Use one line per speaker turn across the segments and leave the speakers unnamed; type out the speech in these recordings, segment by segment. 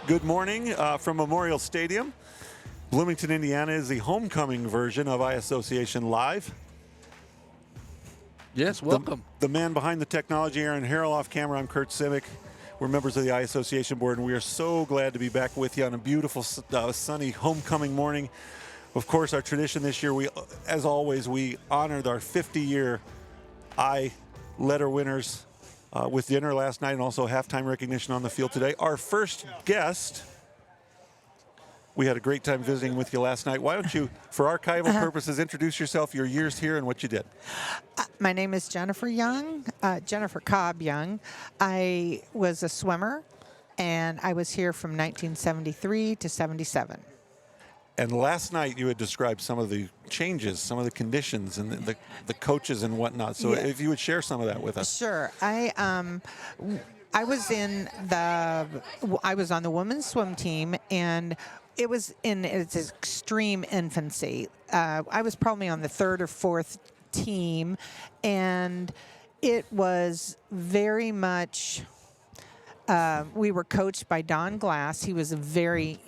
Good morning from Memorial Stadium. Bloomington, Indiana is the homecoming version of iAssociation Live.
Yes, welcome.
The man behind the technology, Aaron Harrell, off camera. I'm Curt Simic. We're members of the iAssociation board, and we are so glad to be back with you on a beautiful, sunny homecoming morning. Of course, our tradition this year, as always, we honored our 50-year letter winners with dinner last night and also halftime recognition on the field today. Our first guest, we had a great time visiting with you last night. Why don't you, for archival purposes, introduce yourself, your years here, and what you did.
My name is Jennifer Young, Jennifer Cobb Young. I was a swimmer, and I was here from 1973 to 77.
And last night you had described some of the changes, some of the conditions, and the coaches and whatnot. So if you would share some of that with us.
Sure. I was on the women's swim team, and it was in its extreme infancy. I was probably on the third or fourth team, and it was very much. We were coached by Don Glass. He was a very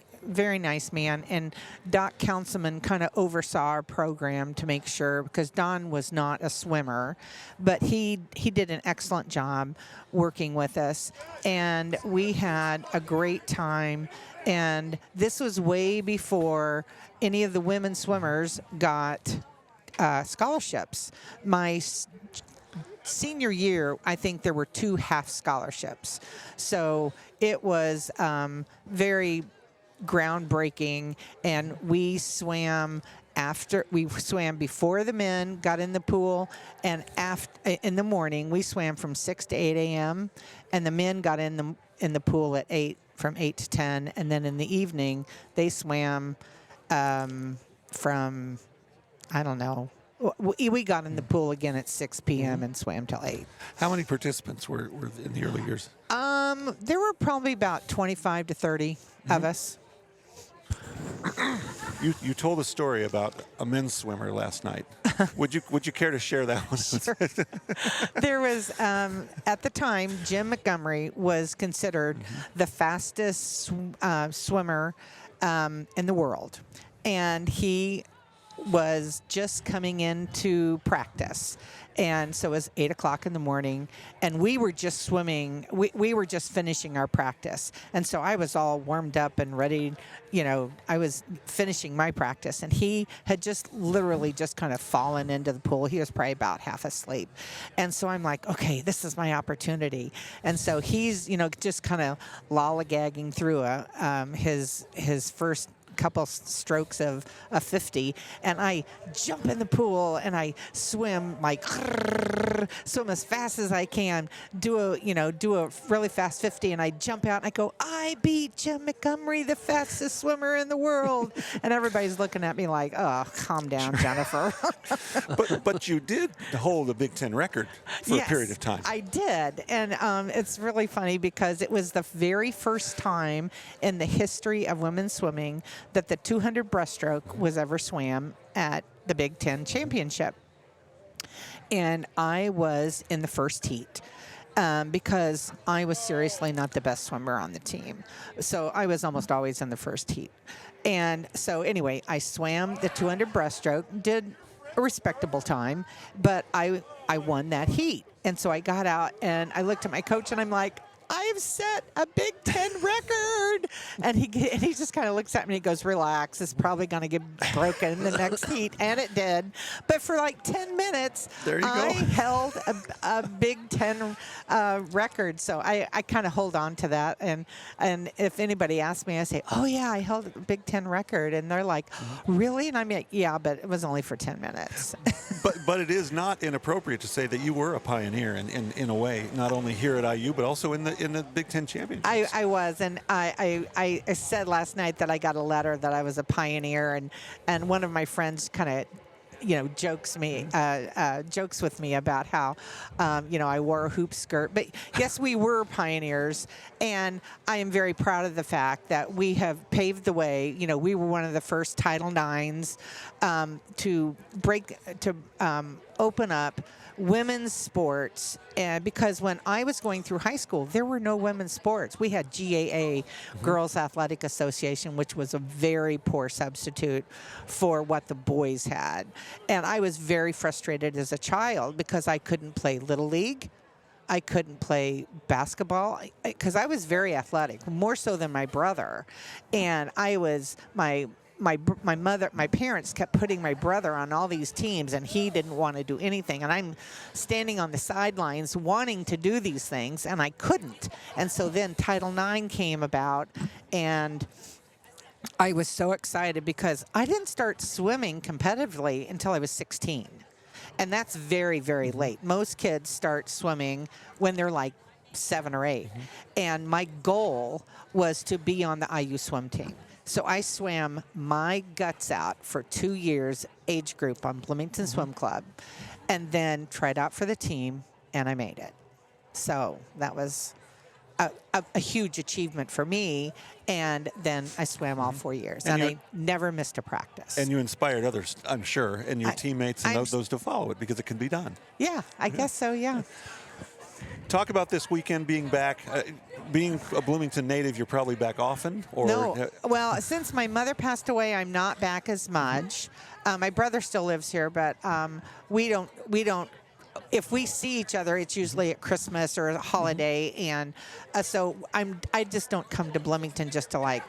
nice man, and Doc Councilman kind of oversaw our program to make sure, because Don was not a swimmer, but he did an excellent job working with us, and we had a great time. And this was way before any of the women swimmers got scholarships. My senior year, I think there were 2 half scholarships, so it was very groundbreaking. And we swam before the men got in the pool, and in the morning we swam from 6 to 8 a.m. and the men got in the pool at 8, from 8 to 10, and then in the evening they swam from, I don't know, we got in the pool again at 6 p.m. and swam till 8.
How many participants were in the early years?
There were probably about 25 to 30 of us.
You told a story about a men's swimmer last night. Would you care to share that one?
Sure. There was, at the time, Jim Montgomery was considered the fastest swimmer in the world. And he was just coming into practice. And so it was 8 o'clock in the morning, and we were just swimming. We were just finishing our practice. And so I was all warmed up and ready. I was finishing my practice, and he had just literally just kind of fallen into the pool. He was probably about half asleep. And so I'm like, okay, this is my opportunity. And so he's, just kind of lollygagging through his first couple strokes of a 50, and I jump in the pool and I swim swim as fast as I can, do a really fast 50, and I jump out and I go, I beat Jim Montgomery, the fastest swimmer in the world. And everybody's looking at me like, oh, calm down, Jennifer.
but you did hold a Big Ten record for a period of time.
I did, and it's really funny because it was the very first time in the history of women's swimming that the 200 breaststroke was ever swam at the Big Ten championship. And I was in the first heat because I was seriously not the best swimmer on the team. So I was almost always in the first heat. And so anyway, I swam the 200 breaststroke, did a respectable time, but I won that heat. And so I got out and I looked at my coach and I'm like, I've set a Big Ten record. And he just kind of looks at me and he goes, relax, it's probably going to get broken in the next heat. And it did. But for like 10 minutes, I held a Big Ten record. So I kind of hold on to that. And if anybody asks me, I say, oh, yeah, I held a Big Ten record. And they're like, really? And I'm like, yeah, but it was only for 10 minutes.
But it is not inappropriate to say that you were a pioneer in a way, not only here at IU, but also in the Big Ten Championship.
I was, and I said last night that I got a letter that I was a pioneer, and one of my friends kind of jokes with me about how, I wore a hoop skirt. But yes, we were pioneers, and I am very proud of the fact that we have paved the way. We were one of the first Title IXs to open up women's sports, because when I was going through high school, there were no women's sports. We had GAA, Girls Athletic Association, which was a very poor substitute for what the boys had. And I was very frustrated as a child because I couldn't play Little League. I couldn't play basketball because I was very athletic, more so than my brother. And I was my parents kept putting my brother on all these teams, and he didn't want to do anything. And I'm standing on the sidelines wanting to do these things, and I couldn't. And so then Title IX came about, and I was so excited because I didn't start swimming competitively until I was 16. And that's very, very late. Most kids start swimming when they're like 7 or 8. And my goal was to be on the IU swim team. So I swam my guts out for 2 years, age group on Bloomington Swim Club, and then tried out for the team, and I made it. So that was a huge achievement for me. And then I swam all 4 years, and I never missed a practice.
And you inspired others, I'm sure, and your teammates and those to follow it because it can be done.
Yeah, I guess so, yeah.
Talk about this weekend being back. Being a Bloomington native, you're probably back often? Or
No. Well, since my mother passed away, I'm not back as much. My brother still lives here, but we don't. If we see each other, it's usually at Christmas or a holiday, and so I just don't come to Bloomington just to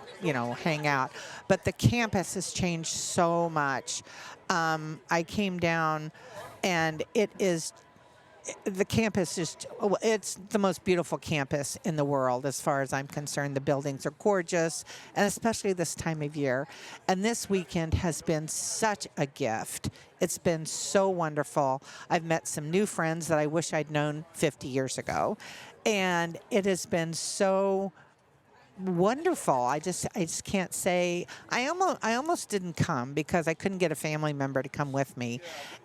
hang out. But the campus has changed so much. I came down, and the campus it's the most beautiful campus in the world as far as I'm concerned. The buildings are gorgeous, and especially this time of year. And this weekend has been such a gift. It's been so wonderful. I've met some new friends that I wish I'd known 50 years ago. And it has been so wonderful. I just can't say. I almost didn't come because I couldn't get a family member to come with me,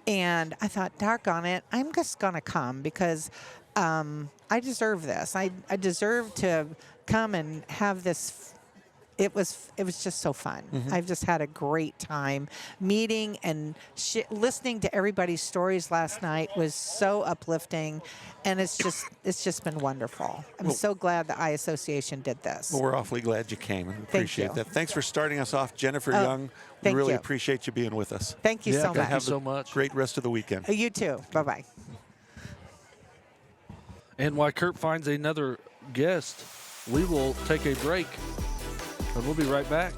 and I thought, doggone it, I'm just gonna come because I deserve this. I deserve to come and have this. It was just so fun. I've just had a great time meeting and listening to everybody's stories last night was so uplifting, and it's just been wonderful. I'm so glad the Eye Association did this.
Well, we're awfully glad you came and appreciate that. Thanks for starting us off, Jennifer Young. We really appreciate you being with us.
Thank you so much.
Have a great rest of the weekend.
You too. Bye-bye.
And while Curt finds another guest, we will take a break. And we'll be right back.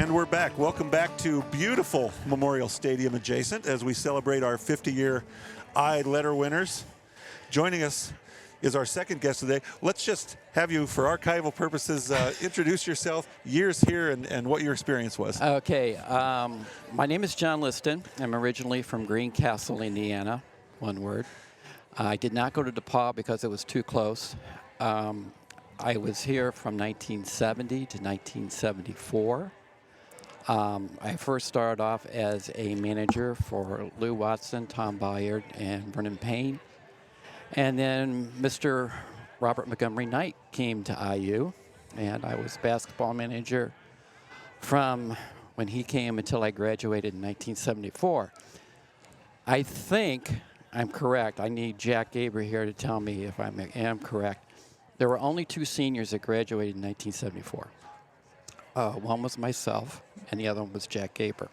And we're back. Welcome back to beautiful Memorial Stadium adjacent as we celebrate our 50-year I-letter winners. Joining us is our second guest today. Let's just have you, for archival purposes, introduce yourself, years here, and what your experience was.
Okay. My name is John Liston. I'm originally from Greencastle, Indiana. One word. I did not go to DePaul because it was too close. I was here from 1970 to 1974. I first started off as a manager for Lou Watson, Tom Bayard, and Vernon Payne. And then Mr. Robert Montgomery Knight came to IU, and I was basketball manager from when he came until I graduated in 1974. I think I'm correct. I need Jack Gaber here to tell me if I am correct. There were only 2 seniors that graduated in 1974. One was myself, and the other one was Jack Gaber.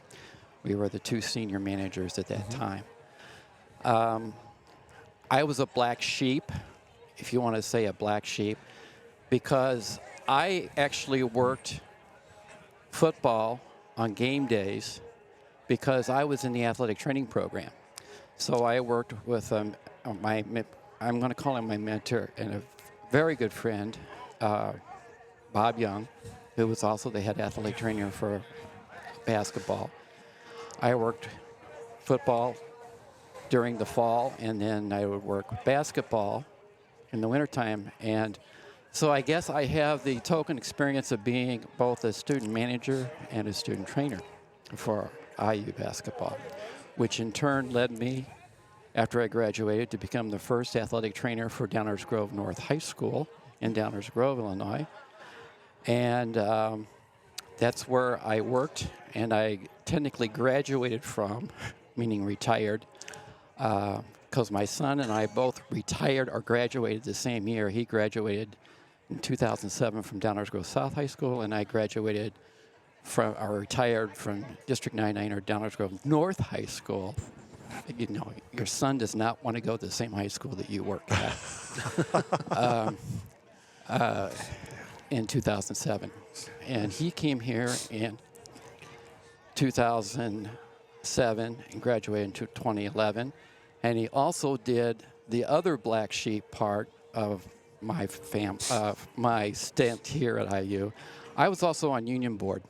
We were the 2 senior managers at that time. I was a black sheep, if you want to say a black sheep, because I actually worked football on game days because I was in the athletic training program. So I worked with I'm going to call him my mentor and a very good friend, Bob Young, who was also the head athletic trainer for basketball. I worked football during the fall, and then I would work basketball in the wintertime. And so I guess I have the token experience of being both a student manager and a student trainer for IU basketball, which in turn led me, after I graduated, to become the first athletic trainer for Downers Grove North High School in Downers Grove, Illinois. And that's where I worked, and I technically graduated from, meaning retired, because my son and I both retired or graduated the same year. He graduated in 2007 from Downers Grove South High School, and I graduated or retired from District 99 or Downers Grove North High School. You know, your son does not want to go to the same high school that you worked at. In 2007. And he came here in 2007 and graduated in 2011. And he also did the other black sheep part of my stint here at IU. I was also on union board.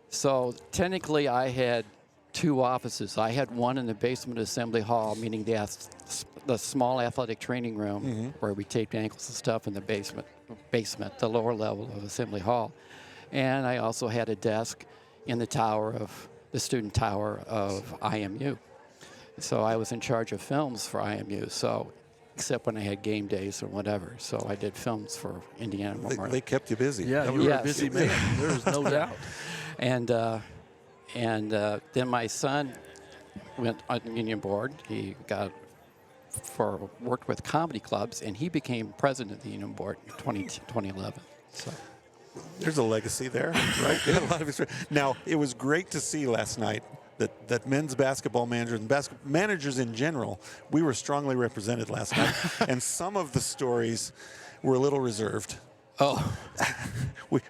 So technically I had 2 offices. I had one in the basement assembly hall, meaning the small athletic training room where we taped ankles and stuff in the basement, the lower level of assembly hall. And I also had a desk in the student tower of IMU. So I was in charge of films for IMU, so except when I had game days or whatever. So I did films for Indiana Memorial.
They kept you busy.
Yeah, you were a busy man. There's no doubt.
And then my son went on the union board. He worked with comedy clubs, and he became president of the union board in 2011. So
There's a legacy there, right? You had a lot of experience. Now, it was great to see last night that men's basketball managers and managers in general, we were strongly represented last night. And some of the stories were a little reserved.
Oh,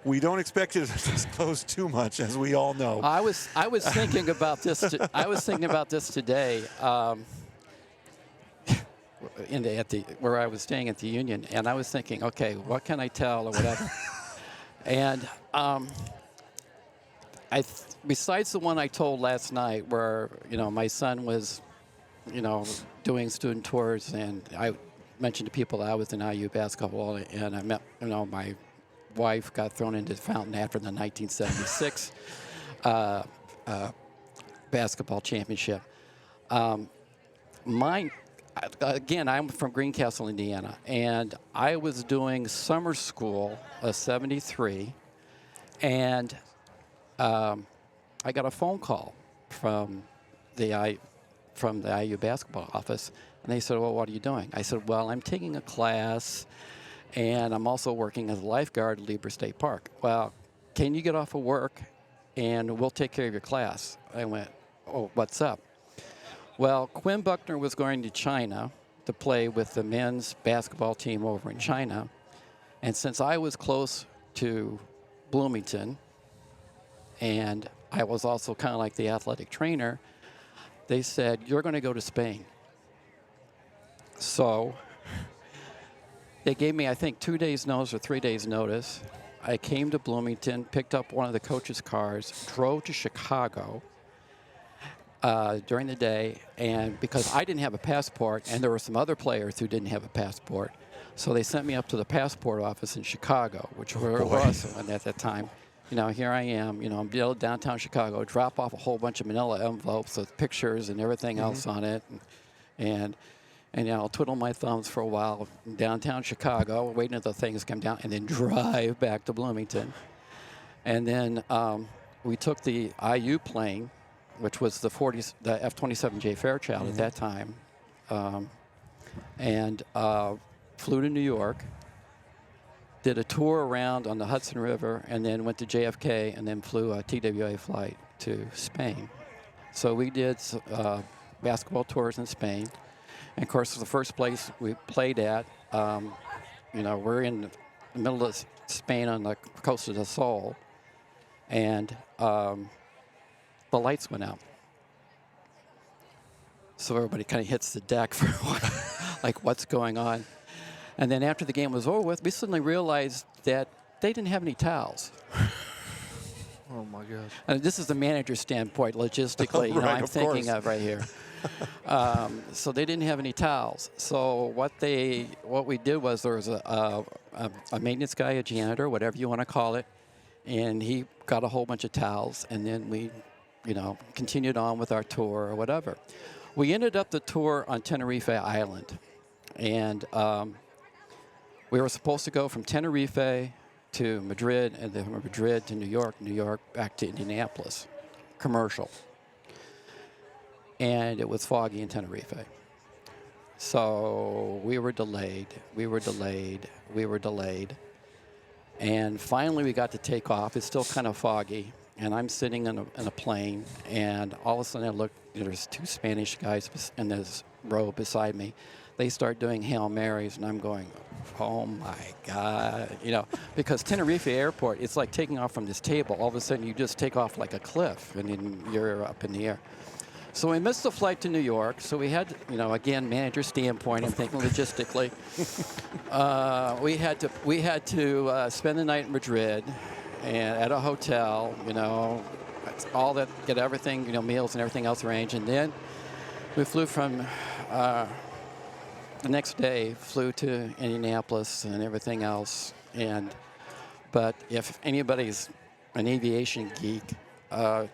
we don't expect you to disclose too much, as we all know.
I was thinking about this. I was thinking about this today. Where I was staying at the Union, and I was thinking, okay, what can I tell or whatever. And besides the one I told last night, where my son was, doing student tours, and I mentioned to people that I was in IU basketball, and I met, my wife got thrown into the fountain after the 1976 basketball championship. Again, I'm from Greencastle, Indiana, and I was doing summer school of '73, and I got a phone call from the IU basketball office, and they said, "Well, what are you doing?" I said, "Well, I'm taking a class, and I'm also working as a lifeguard at Lieber State Park." "Well, can you get off of work, and we'll take care of your class?" I went, "Oh, what's up?" Well, Quinn Buckner was going to China to play with the men's basketball team over in China. And since I was close to Bloomington, and I was also kind of like the athletic trainer, they said, you're going to go to Spain. So they gave me, I think, 2 days' notice or 3 days' notice. I came to Bloomington, picked up one of the coach's cars, drove to Chicago during the day, and because I didn't have a passport, and there were some other players who didn't have a passport, so they sent me up to the passport office in Chicago, which were awesome at that time. You know, here I am, you know, I'm downtown Chicago, drop off a whole bunch of manila envelopes with pictures and everything else on it, and you know, I'll twiddle my thumbs for a while in downtown Chicago, waiting until things come down, and then drive back to Bloomington. And then we took the IU plane, which was the F-27J Fairchild at that time, and flew to New York, did a tour around on the Hudson River, and then went to JFK, and then flew a TWA flight to Spain. So we did basketball tours in Spain. And of course, the first place we played at, you know, we're in the middle of Spain on the coast of the Sol, and the lights went out. So everybody kind of hits the deck for a while, like, what's going on? And then after the game was over with, we suddenly realized that they didn't have any towels.
Oh, my gosh.
And this is the manager's standpoint, logistically, you know, I'm thinking of right here. So they didn't have any towels. So what we did was there was a maintenance guy, a janitor, whatever you want to call it, and he got a whole bunch of towels, and then we, you know, continued on with our tour or whatever. We ended up the tour on Tenerife Island, and we were supposed to go from Tenerife to Madrid, and then from Madrid to New York back to Indianapolis, commercial. And it was foggy in Tenerife. So we were delayed. And finally we got to take off. It's still kind of foggy. And I'm sitting in a plane, and all of a sudden I look, there's two Spanish guys in this row beside me. They start doing Hail Marys, and I'm going, oh my God, you know, because Tenerife Airport, it's like taking off from this table. All of a sudden you just take off like a cliff, and then you're up in the air. So we missed the flight to New York, so we had, you know, again, manager standpoint, I'm thinking logistically. We had to spend the night in Madrid and at a hotel, you know, all that, get everything, you know, meals and everything else arranged. And then we flew from, the next day, flew to Indianapolis and everything else. But if anybody's an aviation geek,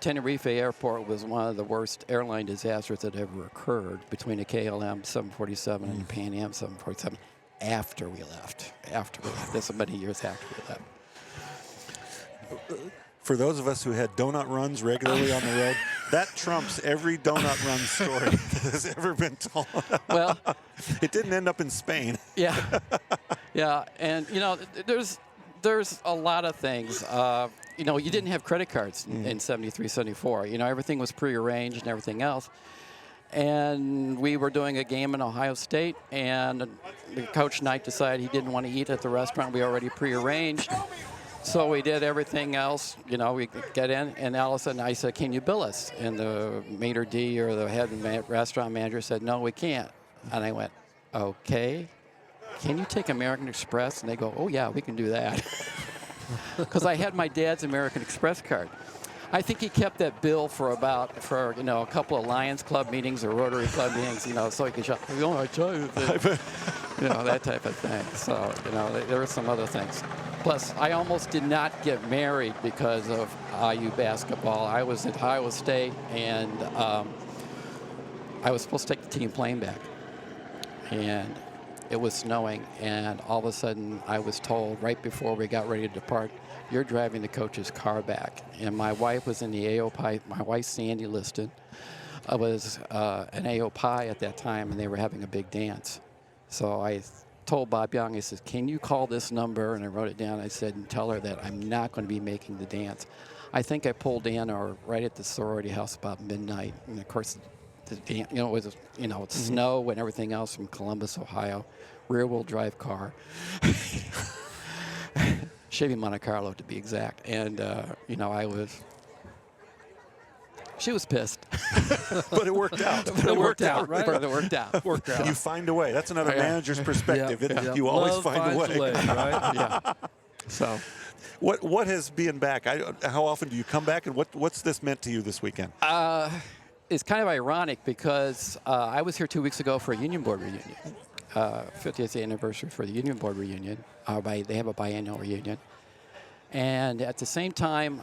Tenerife Airport was one of the worst airline disasters that ever occurred between a KLM 747 and a Pan Am 747 after we left. This is many years after we left.
For those of us who had donut runs regularly on the road, that trumps every donut run story that has ever been told.
Well,
it didn't end up in Spain.
Yeah, yeah, and you know, there's a lot of things. You know, you didn't have credit cards in 73, 74. You know, everything was prearranged and everything else. And we were doing a game in Ohio State, and the coach Knight decided he didn't want to eat at the restaurant we already prearranged. So we did everything else, you know, we get in, and all of a sudden I said, can you bill us? And the maitre d' or the head restaurant manager said, no, we can't. And I went, okay, can you take American Express? And they go, oh yeah, we can do that. Because I had my dad's American Express card. I think he kept that bill for you know, a couple of Lions Club meetings or Rotary Club meetings, you know, so he could shop. Oh, I tell you, you know, that type of thing. So, you know, there were some other things. Plus, I almost did not get married because of IU basketball. I was at Iowa State, and I was supposed to take the team plane back. And it was snowing, and all of a sudden I was told right before we got ready to depart, you're driving the coach's car back. And my wife was in the AOPI. My wife, Sandy Liston, was an AOPI at that time, and they were having a big dance. So I told Bob Young, I said, can you call this number? And I wrote it down. I said, and tell her that I'm not going to be making the dance. I think I pulled in or right at the sorority house about midnight. And of course, you know, it was, you know, it's snow and everything else from Columbus, Ohio, rear-wheel drive car, Chevy Monte Carlo to be exact. And you know, I was She was pissed.
But it worked out.
It worked out, right?
But it worked out.
Worked out.
You find a way. That's another
Yeah.
manager's perspective.
Yeah.
You always
Love
find a
finds
way.
right?
Yeah. So.
What has being back? How often do you come back, and what's this meant to you this weekend?
It's kind of ironic because I was here 2 weeks ago for a union board reunion, 50th anniversary for the union board reunion. They have a biennial reunion, and at the same time,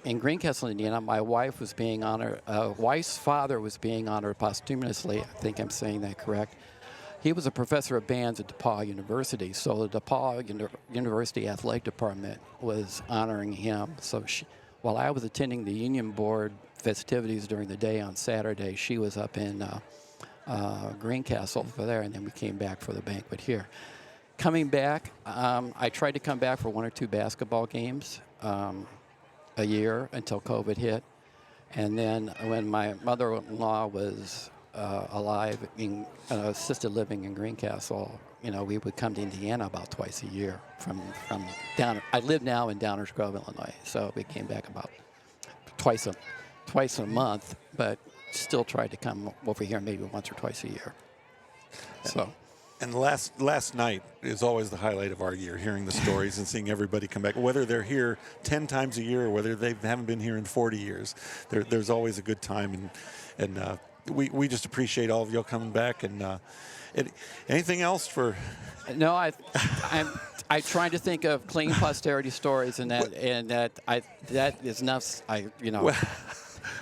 in Greencastle, Indiana, my wife was being honored. Wife's father was being honored posthumously. I think I'm saying that correct. He was a professor of bands at DePaul University, so the DePaul University Athletic Department was honoring him. So while I was attending the union board festivities during the day on Saturday, she was up in Greencastle for there, and then we came back for the banquet here. Coming back, I tried to come back for 1 or 2 basketball games a year until COVID hit. And then when my mother-in-law was alive in assisted living in Greencastle, we would come to Indiana about twice a year from down. I live now in Downers Grove, Illinois, so we came back about twice a month, but still tried to come over here maybe once or twice a year. So.
And last night is always the highlight of our year, hearing the stories and seeing everybody come back, whether they're here 10 times a year or whether they haven't been here in 40 years. There's always a good time, and we just appreciate all of y'all coming back. And anything else for?
No, I'm trying to think of clean posterity stories, and that is enough.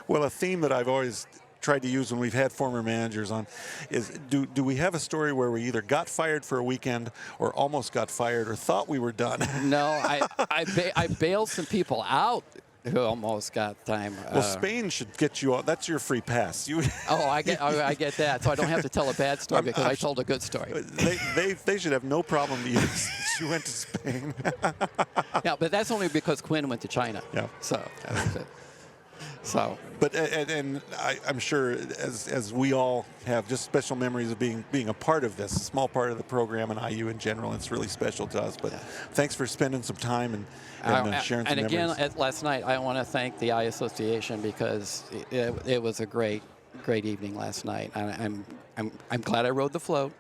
Well, a theme that I've always tried to use when we've had former managers on is do we have a story where we either got fired for a weekend or almost got fired or thought we were done?
No, I bailed some people out who almost got time.
Well, Spain should get you out. That's your free pass.
I get that, so I don't have to tell a bad story because I told a good story.
They should have no problem either since you went to Spain.
Yeah, but that's only because Quinn went to China.
Yeah.
So that was it. So.
But and I'm sure as we all have just special memories of being a part of this, a small part of the program and IU in general. It's really special to us. But thanks for spending some time and sharing some memories.
And again, last night I want to thank the Eye Association because it was a great evening last night. I'm glad I rode the float.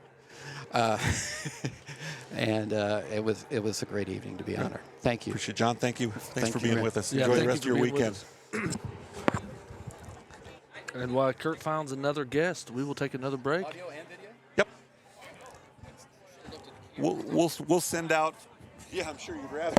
And it was a great evening to be honored. Thank you.
Appreciate it, John. Thank you. Thanks for being with us.
Yeah,
Enjoy the rest of your weekend.
And while Curt finds another guest, we will take another break.
Audio and video?
Yep. We'll send out. Yeah, I'm sure you'd rather.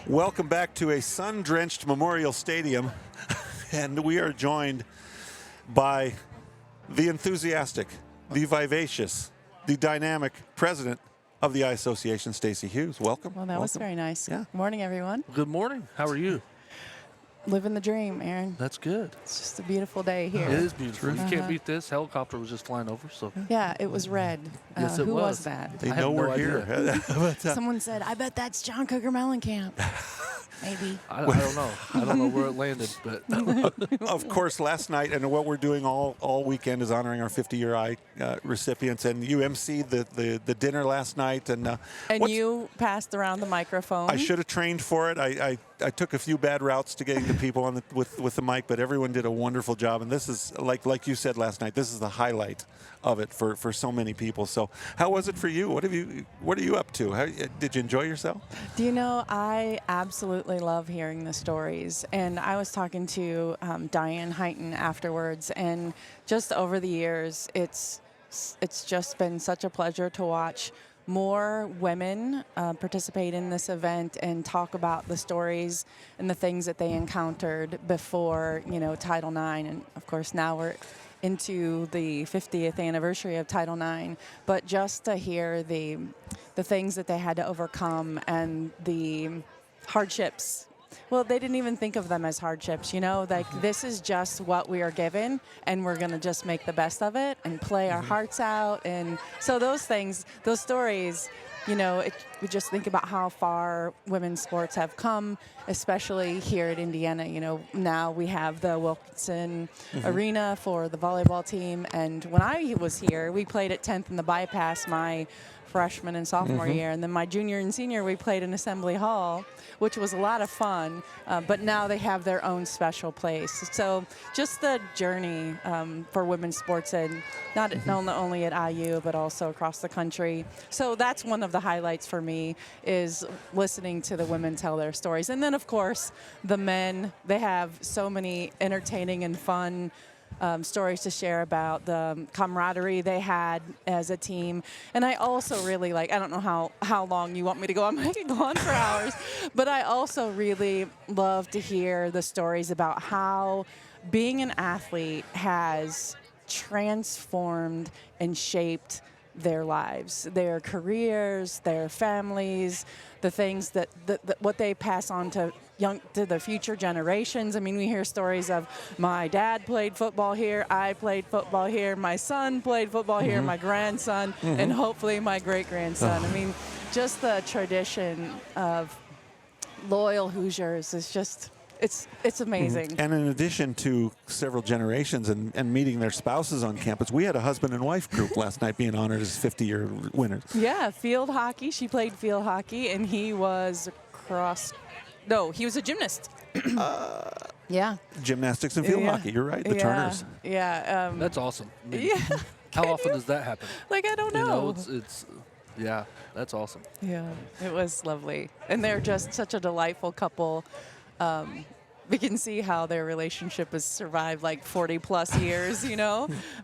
Welcome back to a sun-drenched Memorial Stadium, and we are joined by the enthusiastic, the vivacious, the dynamic president of the Eye Association, Stacey Hughes. Welcome.
Well, that was
Welcome.
very nice.
Yeah.
Good morning, everyone.
Good morning. How are you?
Living the dream, Aaron.
That's good.
It's just a beautiful day here.
It is beautiful. You can't
Uh-huh.
beat this. Helicopter was just flying over, so
Yeah, it was red.
Yes, it
who
was.
that?
They
I have
know
no
we're
idea.
here. But,
Someone said, I bet that's John Cougar Mellencamp. Maybe.
I don't know. I don't know where it landed, but
of course, last night, and what we're doing all weekend is honoring our 50-year Eye recipients. And you emceed the dinner last night. And
And you passed around the microphone.
I should have trained for it. I took a few bad routes to getting to people on with the mic, but everyone did a wonderful job. And this is, like you said last night, this is the highlight of it for so many people. So how was it for you? What are you up to? Did you enjoy yourself?
Do you know, I absolutely love hearing the stories. And I was talking to Diane Heighton afterwards, and just over the years, it's just been such a pleasure to watch more women participate in this event and talk about the stories and the things that they encountered before, Title IX. And of course, now we're into the 50th anniversary of Title IX. But just to hear the things that they had to overcome and the hardships. Well, they didn't even think of them as hardships, this is just what we are given, and we're going to just make the best of it and play our hearts out. And so those things, those stories, we just think about how far women's sports have come, especially here at Indiana. Now we have the Wilkinson Arena for the volleyball team. And when I was here, we played at 10th in the bypass my freshman and sophomore year. And then my junior and senior, we played in Assembly Hall, which was a lot of fun. But now they have their own special place. So just the journey for women's sports, and not only at IU, but also across the country. So that's one of the highlights for me, is listening to the women tell their stories. And then, of course, the men, they have so many entertaining and fun stories to share about the camaraderie they had as a team. And I also really I don't know how long you want me to go on. I could go on for hours. But I also really love to hear the stories about how being an athlete has transformed and shaped their lives, their careers, their families, the things that what they pass on to the future generations. I mean, we hear stories of my dad played football here, I played football here, my son played football here, my grandson, and hopefully my great-grandson. I mean, just the tradition of loyal Hoosiers is just, it's amazing.
And in addition to several generations and meeting their spouses on campus, we had a husband and wife group last night being honored as 50-year winners.
Yeah, field hockey. She played field hockey, and he was he was a gymnast. Yeah.
Gymnastics and field hockey. You're right. The Turners.
Yeah.
that's awesome. I mean,
Yeah.
how often does that happen?
I don't know.
It's yeah, that's awesome.
Yeah, it was lovely. And they're just such a delightful couple. We can see how their relationship has survived 40+ years,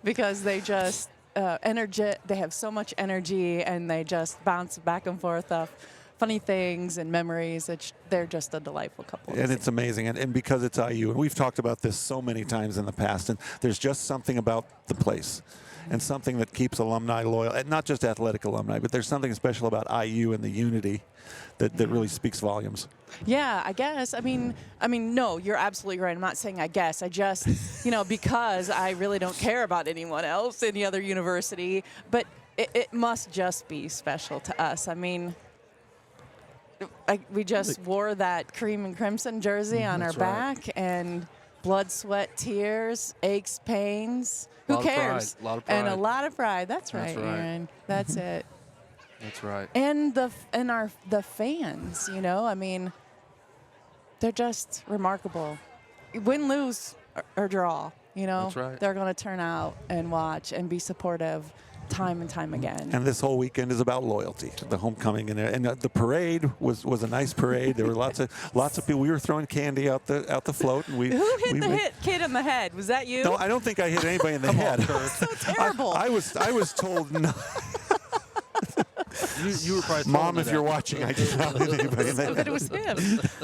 because they just they have so much energy, and they just bounce back and forth off funny things and memories. They're just a delightful couple.
And it's amazing. And because it's IU, and we've talked about this so many times in the past, and there's just something about the place and something that keeps alumni loyal, and not just athletic alumni, but there's something special about IU and the unity that really speaks volumes.
Yeah, I guess. I mean, no, you're absolutely right. I'm not saying I guess. I just, because I really don't care about anyone else, any other university, but it must just be special to us. I mean, we just wore that cream and crimson jersey on our
That's right.
back, and blood, sweat, tears, aches, pains. Who cares?
A lot of pride.
And a lot of pride. That's right,
right.
Aaron. That's it.
That's right.
And the fans, I mean, they're just remarkable. Win, lose, or draw,
That's right.
they're going to turn out and watch and be supportive time and time again.
And this whole weekend is about loyalty. The homecoming and the parade was a nice parade. There were lots of people. We were throwing candy out the float, and
Who hit the kid in the head? Was that you?
No, I don't think I hit anybody in the head.
So terrible.
I was told no.
You were probably
Mom,
throwing
if
it
you're
at
watching, I did not hit anybody. And
But it was him.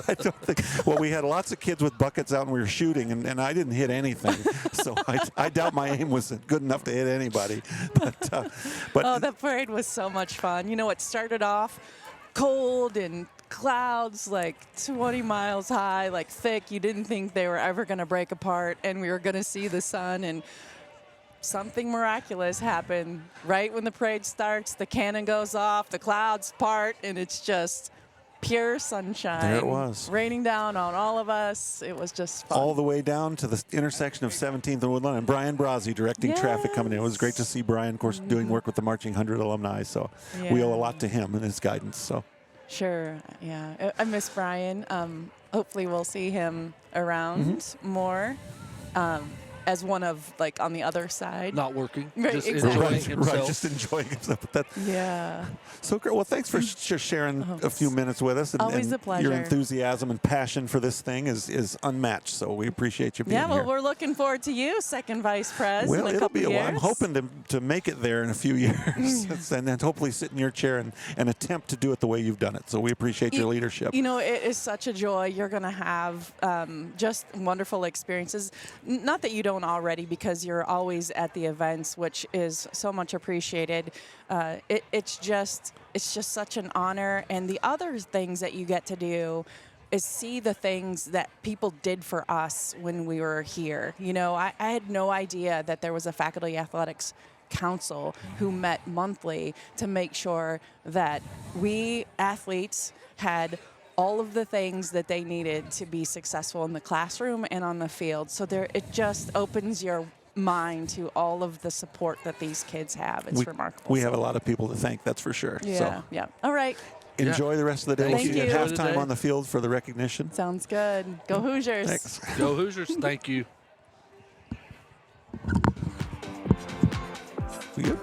I don't think. Well, we had lots of kids with buckets out, and we were shooting, and I didn't hit anything. So I doubt my aim was good enough to hit anybody. But
Oh, that parade was so much fun. You know, it started off cold and clouds like 20 miles high, like thick. You didn't think they were ever going to break apart, and we were going to see the sun. And something miraculous happened right when the parade starts. The cannon goes off, the clouds part, and it's just pure sunshine.
There it was.
Raining down on all of us. It was just fun.
all the way down to the intersection of 17th and Woodlawn, and Brian Brazzi directing traffic coming in. It was great to see Brian, of course, doing work with the Marching 100 alumni. So we owe a lot to him and his guidance. So
Sure, yeah. I miss Brian. Hopefully we'll see him around more as one of, like, on the other side.
Not working,
Right,
just
exactly.
enjoying himself.
right, just enjoying himself. But that,
Yeah.
so great. Well, thanks for sharing a few minutes with us. And,
Always
and
a pleasure.
Your enthusiasm and passion for this thing is unmatched. So we appreciate you being
Yeah, well,
here.
we're looking forward to you, second vice pres,
Well,
in a
it'll
couple
be a
years.
while. I'm hoping to make it there in a few years, and then hopefully sit in your chair and attempt to do it the way you've done it. So we appreciate your leadership.
You know, it is such a joy. You're going to have just wonderful experiences. Not that you don't already, because you're always at the events, which is so much appreciated. It's just such an honor. And the other things that you get to do is see the things that people did for us when we were here. You know, I had no idea that there was a faculty athletics council who met monthly to make sure that we athletes had all of the things that they needed to be successful in the classroom and on the field. So it just opens your mind to all of the support that these kids have. It's remarkable.
We have a lot of people to thank, that's for sure.
Yeah,
So
yeah. All right.
enjoy the rest of the day.
Thank
We'll see you
you.
at
Enjoy the
halftime
day.
on the field for the recognition.
Sounds good. Go Hoosiers.
Thanks.
Go Hoosiers. Thank you.
We good?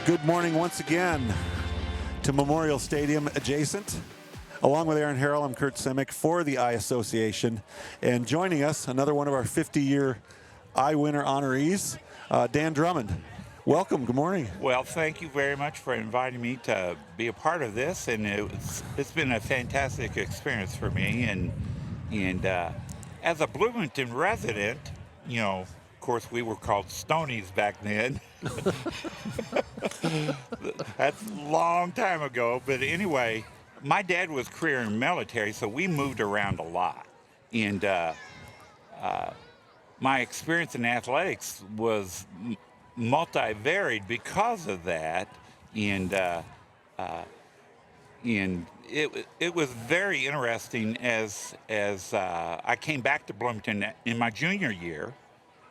Good morning once again to Memorial Stadium adjacent. Along with Aaron Harrell, I'm Curt Simic for the Eye Association. And joining us, another one of our 50-year Eye Winner honorees, Dan Drummond. Welcome, good morning.
Well, thank you very much for inviting me to be a part of this, and it's been a fantastic experience for me. And as a Bloomington resident, you know, of course, we were called Stonies back then. That's a long time ago. But anyway, my dad was career in the military, so we moved around a lot. And my experience in athletics was multi-varied because of that. And it was very interesting as I came back to Bloomington in my junior year,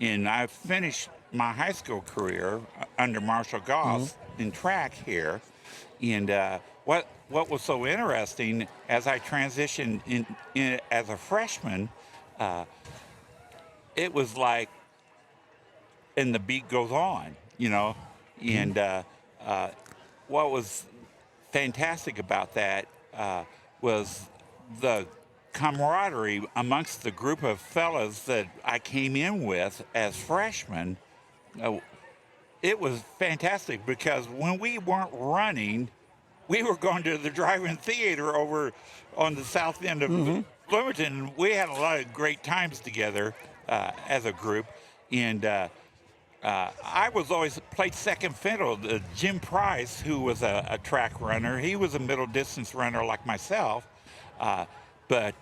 and I finished my high school career under Marshall Goss in track here. And what was so interesting as I transitioned in as a freshman, it was like and the beat goes on, you know. And what was fantastic about that was the camaraderie amongst the group of fellas that I came in with as freshmen. It was fantastic because when we weren't running, we were going to the drive-in theater over on the south end of Bloomington. We had a lot of great times together as a group, and I was always played second fiddle. Jim Price, who was a track runner, he was a middle distance runner like myself, but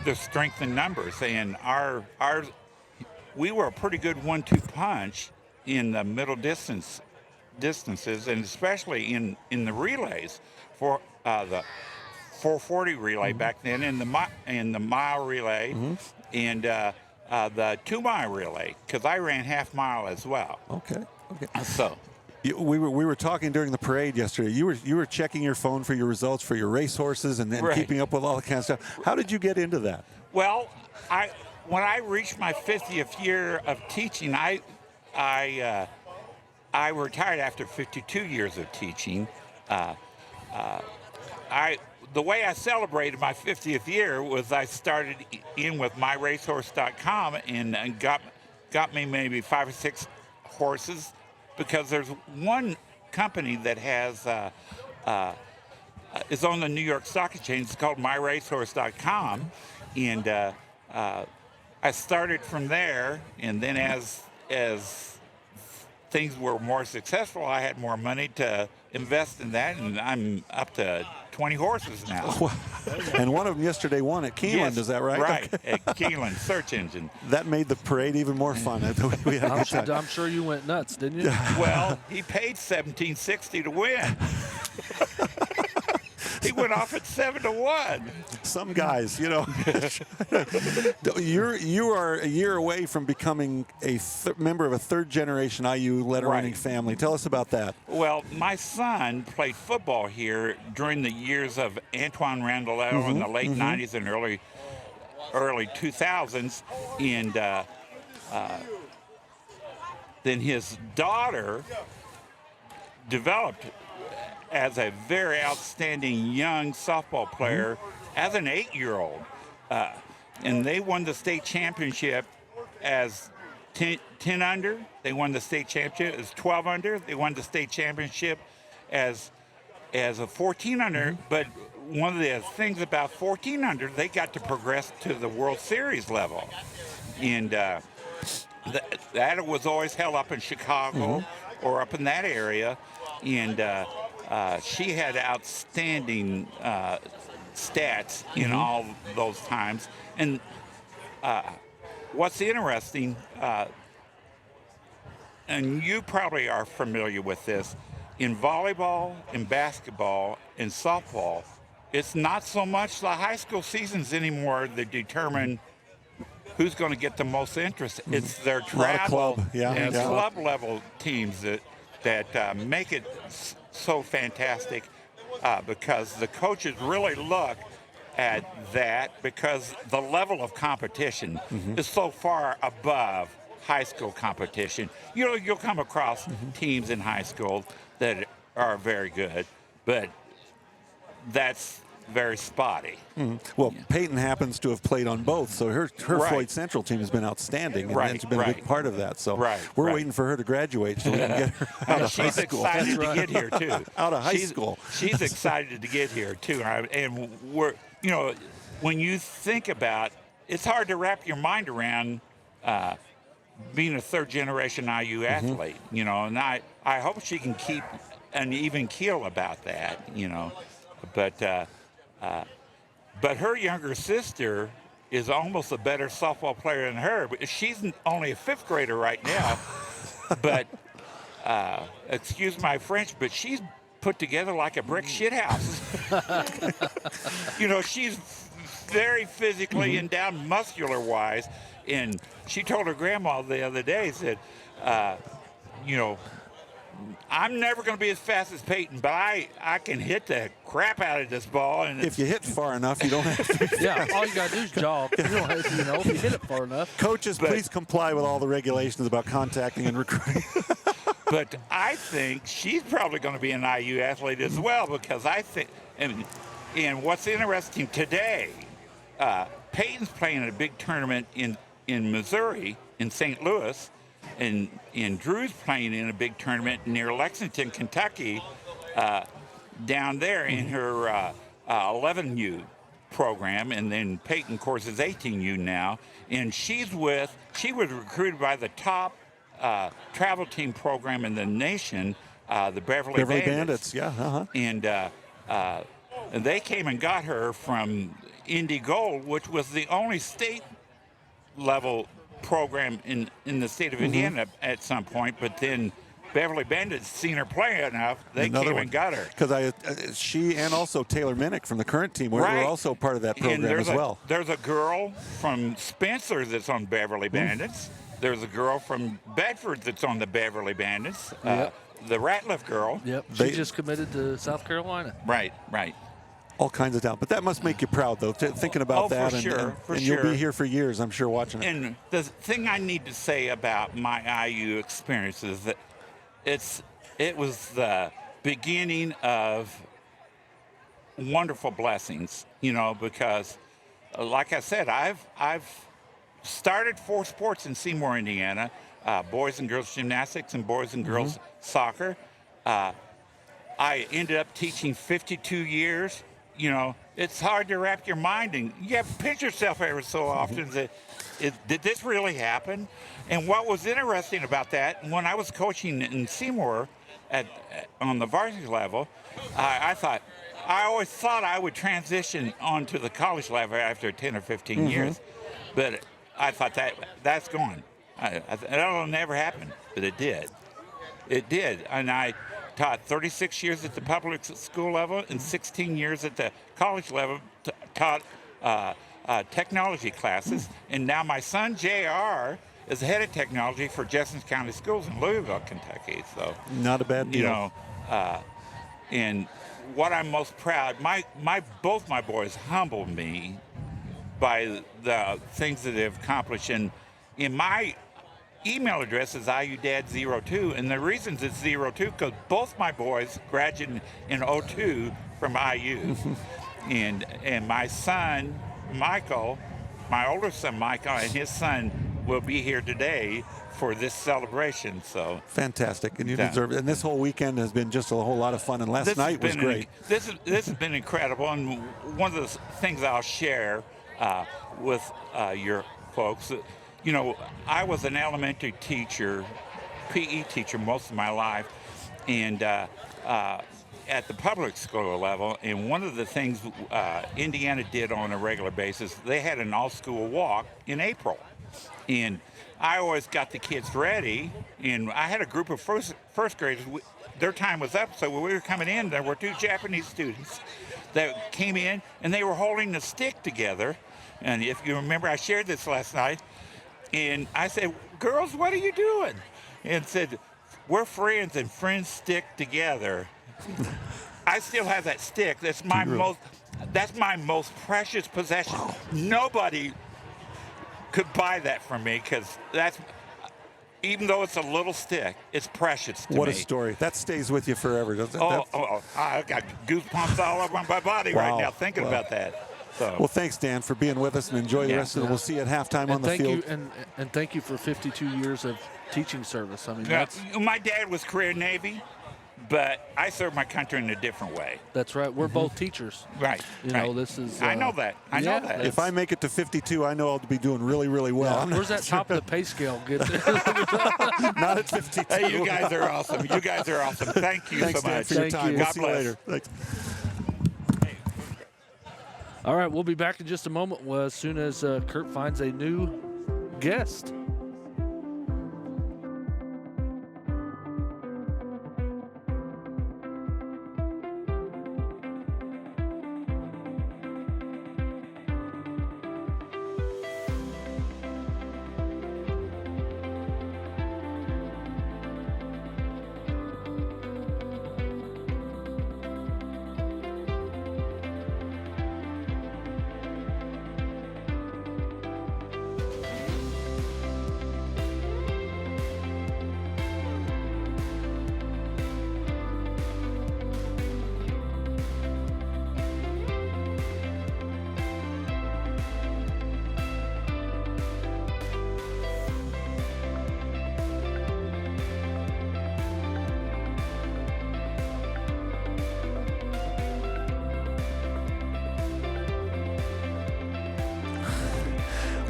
the strength in numbers, and we were a pretty good 1-2 punch in the middle distances, and especially in the relays for the 440 relay back then, and the mile relay, and the 2 mile relay, because I ran half mile as well.
Okay.
So
We were talking during the parade yesterday. You were checking your phone for your results for your race horses and
Right.
keeping up with all the kind of stuff. How did you get into that?
well, when I reached my 50th year of teaching, I retired after 52 years of teaching. The way I celebrated my 50th year was I started in with myracehorse.com and got me maybe 5 or 6 horses, because there's one company that has is on the New York Stock Exchange. It's called myracehorse.com, and I started from there, and then as things were more successful, I had more money to invest in that, and I'm up to 20 horses now.
And one of them yesterday won at Keeneland,
Yes,
is that right?
Right,
Okay.
at Keeneland Search Engine.
That made the parade even more fun. We had a good time.
I'm sure you went nuts, didn't you?
Well, he paid $17.60 to win. He went off at 7-1.
Some guys, you know. You are a year away from becoming a member of a third-generation IU letter-running
Right.
family. Tell us about that.
Well, my son played football here during the years of Antoine Randall in the late 90s and early 2000s, and then his daughter developed as a very outstanding young softball player as an 8-year-old. And they won the state championship as 10 under. They won the state championship as 12 under. They won the state championship as a 14 under. But one of the things about 14 under, they got to progress to the World Series level. And that was always held up in Chicago or up in that area. And she had outstanding stats in all those times. And what's interesting, and you probably are familiar with this, in volleyball, in basketball, in softball, it's not so much the high school seasons anymore that determine who's going to get the most interest. It's their travel
club, yeah,
and
yeah.
club level teams that make it so fantastic, because the coaches really look at that, because the level of competition is so far above high school competition. You know, you'll come across teams in high school that are very good, but that's very spotty.
Well, Peyton happens to have played on both, so her
Right.
Floyd Central team has been outstanding, and
Right,
it's been a big
right.
part of that. So
Right,
we're
right.
waiting for her to graduate so we can get her out of high
She's
school.
excited to get here too.
Out of high
She's-
school.
She's excited to get here too, and we're, you know, when you think about, it's hard to wrap your mind around being a third-generation IU athlete, you know, and I hope she can keep an even keel about that, you know, but her younger sister is almost a better softball player than her. But she's only a 5th grader right now, but excuse my French, but she's put together like a brick shithouse. You know, she's very physically endowed, muscular-wise, and she told her grandma the other day, said, you know, I'm never going to be as fast as Peyton, but I can hit the crap out of this ball. And
If you hit far enough, you don't have to.
Yeah, all you got to do is jog. You don't have to, if you hit it far enough.
Coaches, please comply with all the regulations about contacting and recruiting.
But I think she's probably going to be an IU athlete as well, because I think, and what's interesting today, Peyton's playing in a big tournament in Missouri, in St. Louis, and Drew's playing in a big tournament near Lexington, Kentucky, down there in her 11U program, and then Peyton, of course, is 18U now, and she was recruited by the top travel team program in the nation, the Beverly Bandits.
Yeah. Uh-huh.
And they came and got her from Indy Gold, which was the only state level program in the state of Indiana at some point, but then Beverly Bandits seen her play enough, they came and got her.
Because she and also Taylor Minnick from the current team were also part of that program as well.
There's a girl from Spencer that's on Beverly Bandits. There's a girl from Bedford that's on the Beverly Bandits. The Ratliff girl.
Yep. She just committed to South Carolina.
Right.
All kinds of talent. But that must make you proud, though, thinking about that.
For sure.
And you'll be here for years, I'm sure, watching it.
And the thing I need to say about my IU experience is that it was the beginning of wonderful blessings, because, like I said, I've started 4 sports in Seymour, Indiana, boys and girls gymnastics and boys and girls soccer. I ended up teaching 52 years. It's hard to wrap your mind in. You have to pinch yourself every so often. Did this really happen? And what was interesting about that, when I was coaching in Seymour on the varsity level, I always thought I would transition onto the college level after 10 or 15 years. But I thought that's gone. That'll never happen. But it did. It did. And I taught 36 years at the public school level and 16 years at the college level, taught technology classes. And now my son, JR, is the head of technology for Jefferson County Schools in Louisville, Kentucky. So
not a bad deal.
And what I'm most proud, both my boys humbled me by the things that they've accomplished. And in my email address is IUDad02, and the reasons it's 02 because both my boys graduated in 02 from IU. and my son, Michael, my older son, Michael, and his son will be here today for this celebration. So
fantastic, and you deserve it. And this whole weekend has been just a whole lot of fun, and last night was great.
This has been incredible, and one of the things I'll share with your folks, I was an elementary teacher, PE teacher most of my life, and at the public school level. And one of the things Indiana did on a regular basis, they had an all-school walk in April. And I always got the kids ready, and I had a group of first graders. Their time was up, so when we were coming in, there were 2 Japanese students that came in, and they were holding a stick together. And if you remember, I shared this last night. And I said, girls, what are you doing? And said, we're friends, and friends stick together. I still have that stick. That's my most precious possession. Wow. Nobody could buy that from me, because even though it's a little stick, it's precious to me.
What a story. That stays with you forever, doesn't it?
I got goosebumps all over my body right now thinking about that. So.
Well, thanks, Dan, for being with us, and enjoy the rest of it. We'll see you at halftime on the field.
And thank you for 52 years of teaching service. I mean,
my dad was career Navy, but I served my country in a different way.
That's right. We're both teachers.
Right.
This is.
I know that. I know that.
If I make it to 52, I know I'll be doing really, really well.
Where's that top of the pay scale?
Not at 52.
Hey, you guys are awesome. Thank you
Thanks,
so much.
Dan, for your time.
You.
We'll
God
see
bless.
you later. Thanks.
All right, we'll be back in just a moment as soon as Curt finds a new guest.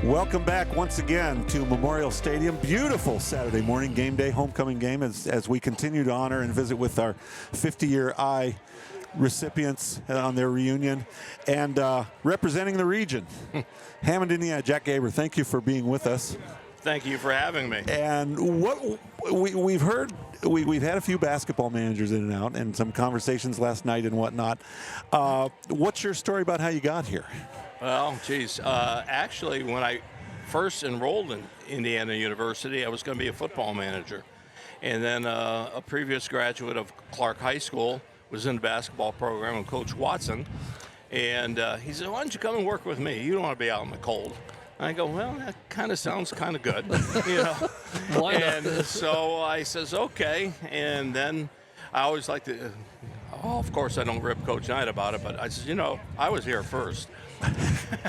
Welcome back once again to Memorial Stadium. Beautiful Saturday morning game day, homecoming game, as we continue to honor and visit with our 50-year I recipients on their reunion. And representing the region, Hammond, Indiana, Jack Gaber, thank you for being with us.
Thank you for having me.
And what we've heard, we've had a few basketball managers in and out, and some conversations last night and whatnot. What's your story about how you got here?
Well, geez, actually, when I first enrolled in Indiana University, I was going to be a football manager. And then a previous graduate of Clark High School was in the basketball program with Coach Watson. And he said, why don't you come and work with me? You don't want to be out in the cold. And I go, well, that kind of sounds kind of good, you know. And so I says, okay. And then I always like to, of course, I don't rip Coach Knight about it, but I said, you know, I was here first.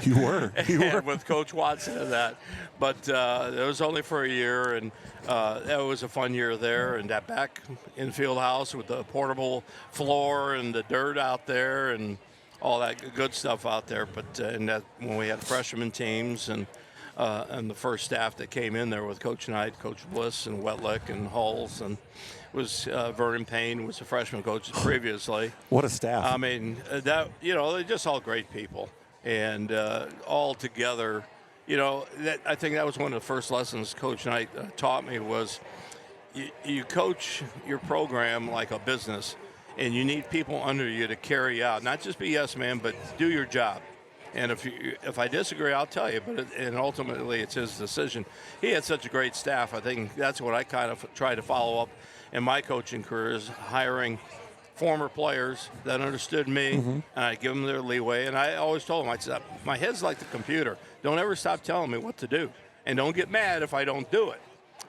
You were.
With Coach Watson and that. But it was only for a year, and that was a fun year there. And that back infield house with the portable floor and the dirt out there and all that good stuff out there. But and that when we had freshman teams and the first staff that came in there with Coach Knight, Coach Bliss, and Wetlick and Hulls, and was Vernon Payne was a freshman coach previously.
What a staff!
I mean, that they're just all great people. And all together, I think that was one of the first lessons Coach Knight taught me was you coach your program like a business, and you need people under you to carry out, not just be yes man, but do your job. And if I disagree, I'll tell you. And ultimately, it's his decision. He had such a great staff. I think that's what I kind of try to follow up in my coaching career is hiring former players that understood me, and I give them their leeway. And I always told them, I said, my head's like the computer. Don't ever stop telling me what to do. And don't get mad if I don't do it.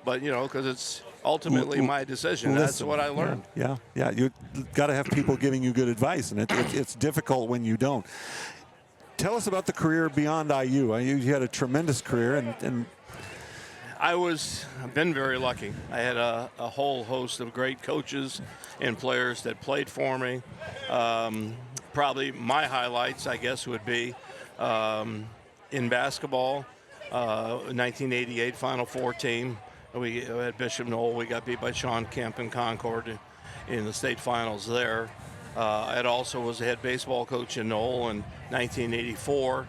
But, because it's ultimately my decision. That's what I learned.
Yeah. You got to have people giving you good advice, and it's difficult when you don't. Tell us about the career beyond IU. You had a tremendous career, and
I've been very lucky. I had a whole host of great coaches and players that played for me. Probably my highlights, I guess, would be in basketball, 1988 Final Four team. We had Bishop Knoll. We got beat by Sean Kemp and Concord in the state finals there. I also was the head baseball coach in Knoll in 1984.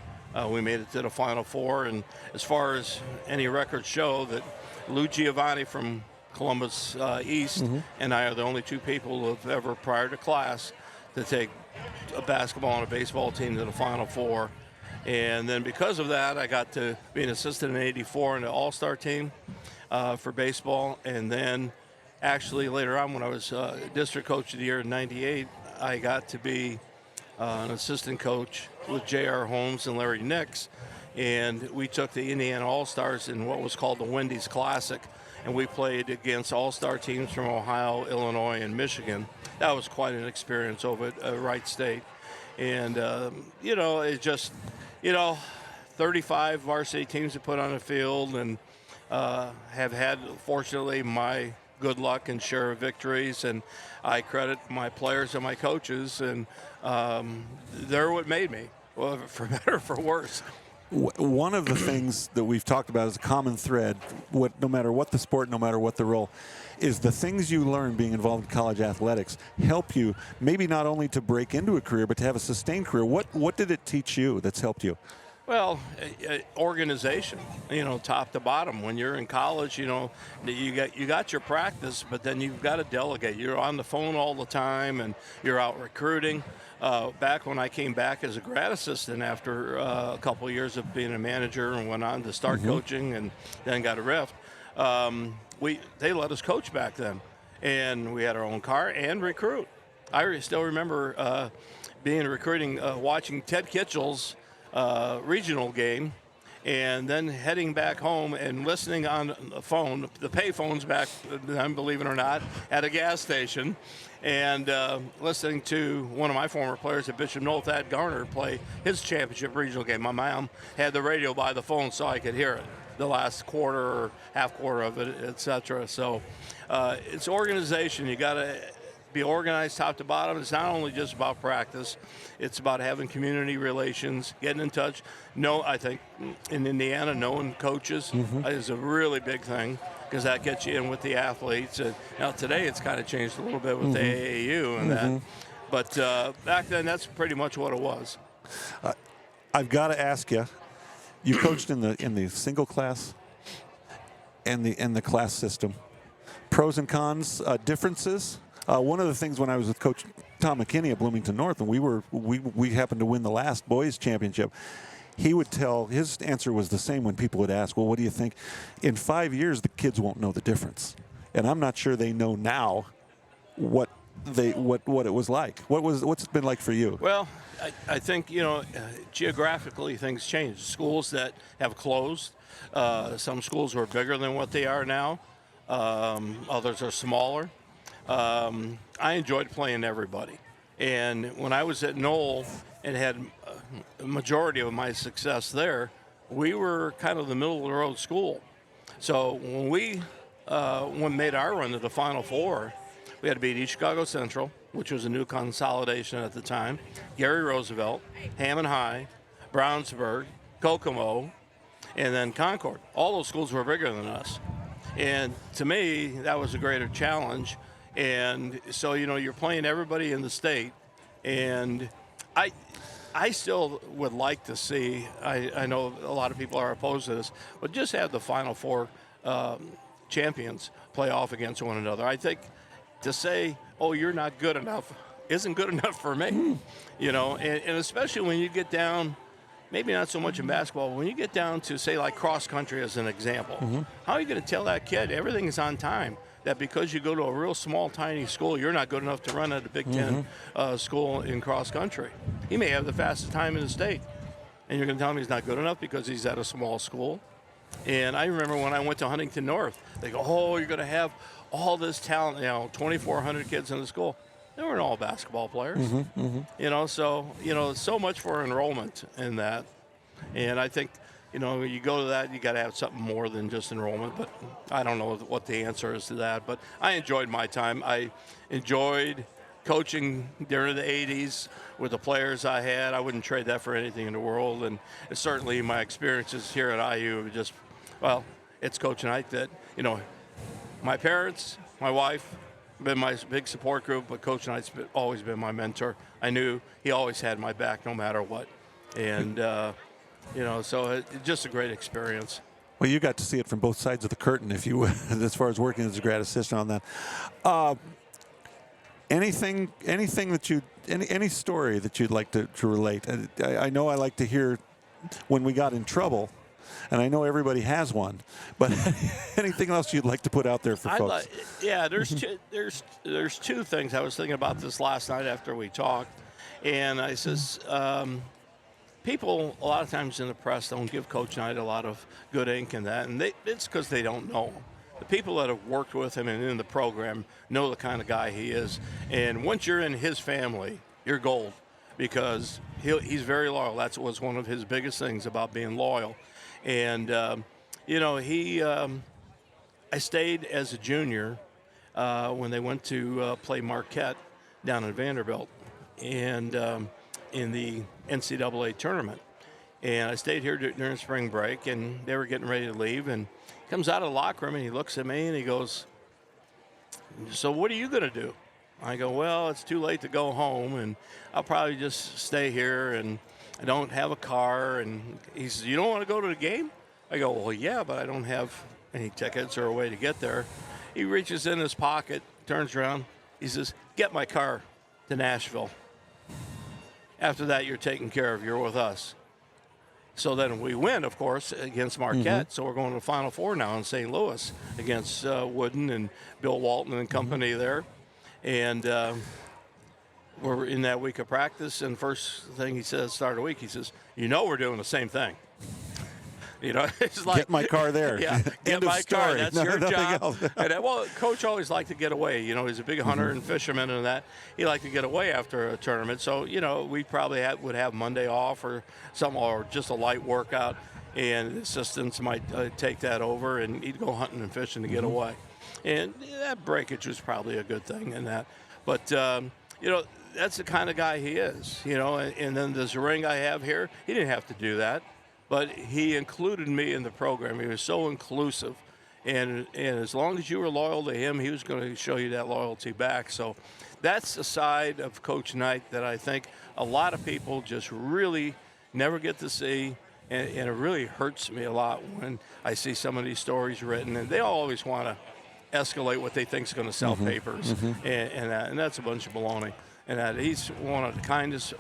We made it to the Final Four, and as far as any records show, that Lou Giovanni from Columbus East and I are the only two people who have ever, prior to class, to take a basketball and a baseball team to the Final Four. And then because of that, I got to be an assistant in '84 in the All-Star team for baseball. And then actually later on when I was district coach of the year in '98, I got to be an assistant coach with J.R. Holmes and Larry Nix, and we took the Indiana All-Stars in what was called the Wendy's Classic, and we played against All-Star teams from Ohio, Illinois, and Michigan. That was quite an experience over at Wright State. And, it just, 35 varsity teams to put on the field, and have had, fortunately, my good luck and share of victories, and I credit my players and my coaches, and they're what made me, well, for better or for worse.
One of the things that we've talked about as a common thread, no matter what the sport, no matter what the role, is the things you learn being involved in college athletics help you maybe not only to break into a career, but to have a sustained career. What did it teach you that's helped you?
Well, organization, top to bottom. When you're in college, you got your practice, but then you've got to delegate. You're on the phone all the time, and you're out recruiting. Back when I came back as a grad assistant after a couple of years of being a manager and went on to start coaching and then got a ref, they let us coach back then. And we had our own car and recruit. I still remember being recruiting, watching Ted Kitchell's regional game, and then heading back home and listening on the phone, the pay phones back then, believe it or not, at a gas station, and listening to one of my former players at Bishop Knoll, Thad Garner, play his championship regional game. My mom had the radio by the phone so I could hear it, the last quarter or half quarter of it, etc. So it's organization. You got to be organized top to bottom. It's not only just about practice. It's about having community relations, getting in touch. I think in Indiana, knowing coaches is a really big thing because that gets you in with the athletes. And now today it's kind of changed a little bit with the AAU and that. But back then, that's pretty much what it was.
I've got to ask you. You coached in the single class and the class system. Pros and cons, differences. One of the things when I was with Coach Tom McKinney at Bloomington North, and we happened to win the last boys championship, he would tell, his answer was the same when people would ask, well, what do you think? In 5 years, the kids won't know the difference. And I'm not sure they know now what it was like. What's it been like for you?
Well, I think, geographically things change. Schools that have closed, some schools were bigger than what they are now. Others are smaller. I enjoyed playing everybody. And when I was at Knoll and had a majority of my success there, we were kind of the middle of the road school. So when we made our run to the Final Four, we had to beat East Chicago Central, which was a new consolidation at the time, Gary Roosevelt, Hammond High, Brownsburg, Kokomo, and then Concord. All those schools were bigger than us. And to me, that was a greater challenge. And so, you're playing everybody in the state. And I still would like to see, I know a lot of people are opposed to this, but just have the Final Four champions play off against one another. I think to say, oh, you're not good enough, isn't good enough for me. And especially when you get down, maybe not so much in basketball, when you get down to, say, like cross country as an example, how are you going to tell that kid everything is on time? That because you go to a real small, tiny school, you're not good enough to run at a Big Ten school in cross country. He may have the fastest time in the state, and you're going to tell him he's not good enough because he's at a small school. And I remember when I went to Huntington North, they go, oh, you're going to have all this talent, 2,400 kids in the school. They weren't all basketball players. So much for enrollment in that. And I think, you go to that, you got to have something more than just enrollment. But I don't know what the answer is to that. But I enjoyed my time. I enjoyed coaching during the 80s with the players I had. I wouldn't trade that for anything in the world. And certainly my experiences here at IU just, it's Coach Knight that, my parents, my wife, been my big support group, but Coach Knight's always been my mentor. I knew he always had my back no matter what. And, so it's just a great experience.
Well, you got to see it from both sides of the curtain, if you would, as far as working as a grad assistant on that. Anything that any story that you'd like to relate? I know I like to hear when we got in trouble, and I know everybody has one, but anything else you'd like to put out there for folks?
There's two things. I was thinking about this last night after we talked, and I says, people a lot of times in the press don't give Coach Knight a lot of good ink in that, and it's because they don't know him. The people that have worked with him and in the program know the kind of guy he is, and once you're in his family, you're gold because he's very loyal. That was one of his biggest things about being loyal. And, I stayed as a junior when they went to play Marquette down in Vanderbilt and in the NCAA tournament. And I stayed here during spring break, and they were getting ready to leave. And he comes out of the locker room, and he looks at me, and he goes, so what are you going to do? I go, well, it's too late to go home, and I'll probably just stay here, and I don't have a car. And he says, you don't want to go to the game? I go, well, yeah, but I don't have any tickets or a way to get there. He reaches in his pocket, turns around. He says, get my car to Nashville. After that, you're taken care of. You're with us. So then we win, of course, against Marquette. So we're going to the Final Four now in St. Louis against Wooden and Bill Walton and company there. And we're in that week of practice. And first thing he says, start of the week, he says, we're doing the same thing. It's like,
get my car there.
Yeah, get my car. That's your job. And Coach always liked to get away. He's a big hunter and fisherman and that. He liked to get away after a tournament. So, we probably would have Monday off or something, or just a light workout. And the assistants might take that over, and he'd go hunting and fishing to get away. And that breakage was probably a good thing in that. But, that's the kind of guy he is, and then this ring I have here, he didn't have to do that, but he included me in the program. He was so inclusive. And as long as you were loyal to him, he was going to show you that loyalty back. So that's a side of Coach Knight that I think a lot of people just really never get to see. And it really hurts me a lot when I see some of these stories written. And they always want to escalate what they think is going to sell papers. And that's a bunch of baloney. And he's one of the kindest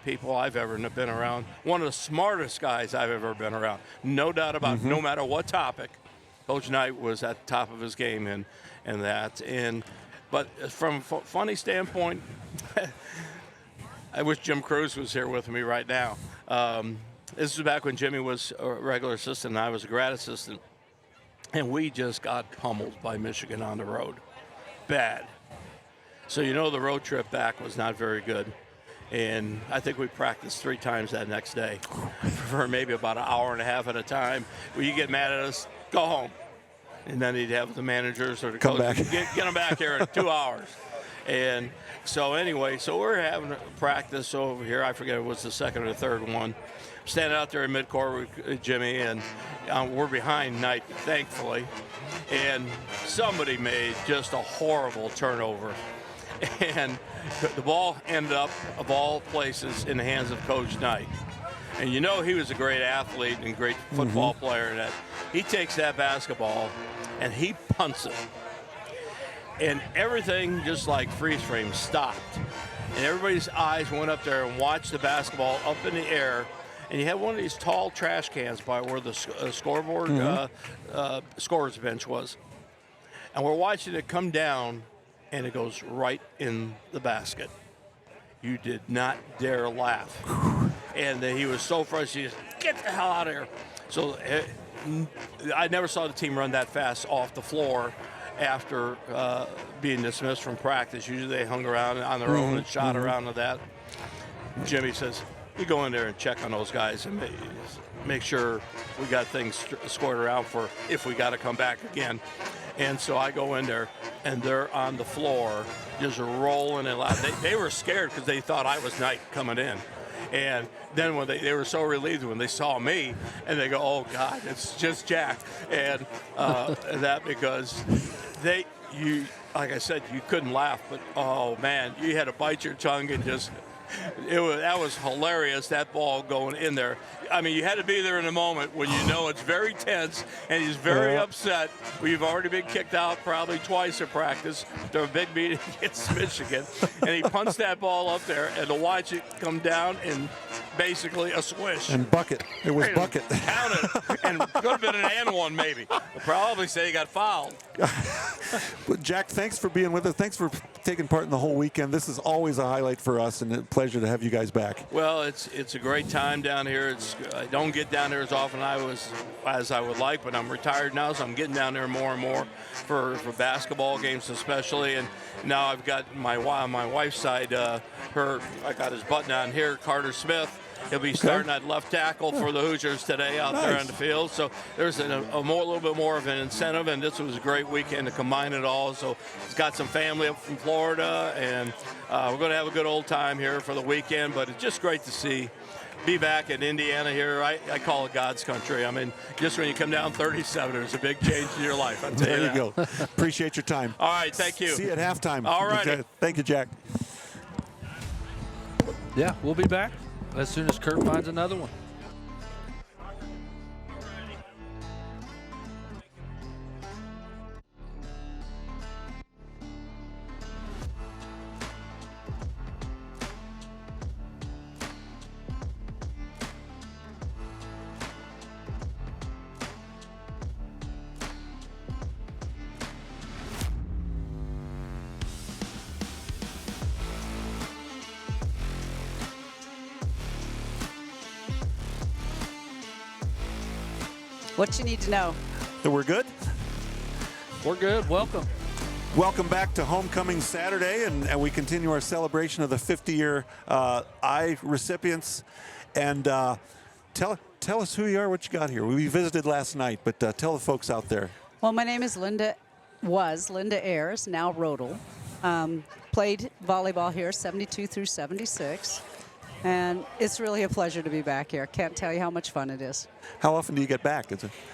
people I've ever been around. One of the smartest guys I've ever been around. No doubt about it. No matter what topic, Coach Knight was at the top of his game in that. But from a funny standpoint, I wish Jim Cruz was here with me right now. This was back when Jimmy was a regular assistant and I was a grad assistant. And we just got pummeled by Michigan on the road. Bad. So the road trip back was not very good. And I think we practiced 3 times that next day for maybe about an hour and a half at a time. When you get mad at us, go home. And then he'd have the managers or the coaches get them back here in 2 hours. And so anyway, we're having a practice over here. I forget if it was the second or the third one. Standing out there in midcourt with Jimmy, and we're behind Knight, thankfully. And somebody made just a horrible turnover. And the ball ended up, of all places, in the hands of Coach Knight. And he was a great athlete and great football player. And that he takes that basketball and he punts it. And everything, just like freeze frame, stopped. And everybody's eyes went up there and watched the basketball up in the air. And you had one of these tall trash cans by where the scoreboard scorer's bench was. And we're watching it come down, and it goes right in the basket. You did not dare laugh. And he was so frustrated. Get the hell out of here. So I never saw the team run that fast off the floor after being dismissed from practice. Usually they hung around on their own and shot around to that. Jimmy says, you go in there and check on those guys and make sure we got things squared around for if we got to come back again. And so I go in there, and they're on the floor just rolling it loud. They were scared because they thought I was Knight coming in. And then when they were so relieved when they saw me, and they go, oh, God, it's just Jack. And that because like I said, you couldn't laugh, but, oh, man, you had to bite your tongue and just – that was hilarious, that ball going in there. I mean, you had to be there in a moment when it's very tense and he's very upset. We've already been kicked out probably twice at practice to a big meeting against Michigan. And he punched that ball up there, and to watch it come down in basically a swish.
And bucket. It was bucket.
Counted. And could have been an and one maybe. They'll probably say he got fouled.
But Jack, thanks for being with us. Thanks for taking part in the whole weekend. This is always a highlight for us, and a pleasure to have you guys back.
Well, it's a great time down here. I don't get down there as often as I would like, but I'm retired now, so I'm getting down there more and more for basketball games especially. And now I've got on my wife's side, I got his button on here, Curt Simic. He'll be starting at left tackle for the Hoosiers today out there on the field. So there's a little bit more of an incentive, and this was a great weekend to combine it all. So he's got some family up from Florida, and we're going to have a good old time here for the weekend. But it's just great to be back in Indiana here. I call it God's country. I mean, just when you come down 37, there's a big change in your life. I'll tell you that.
There you go. Appreciate your time.
All right, thank you.
See you at halftime.
All right.
Thank you, Jack.
Yeah, we'll be back as soon as Curt finds another one.
What you need to know.
So we're good?
We're good. Welcome.
Welcome back to Homecoming Saturday, and we continue our celebration of the 50-year I recipients. And tell us who you are, what you got here. We visited last night, but tell the folks out there.
Well, my name is Linda Ayers, now Rodel. Played volleyball here, 72 through 76. And it's really a pleasure to be back here. Can't tell you how much fun it is.
How often do you get back?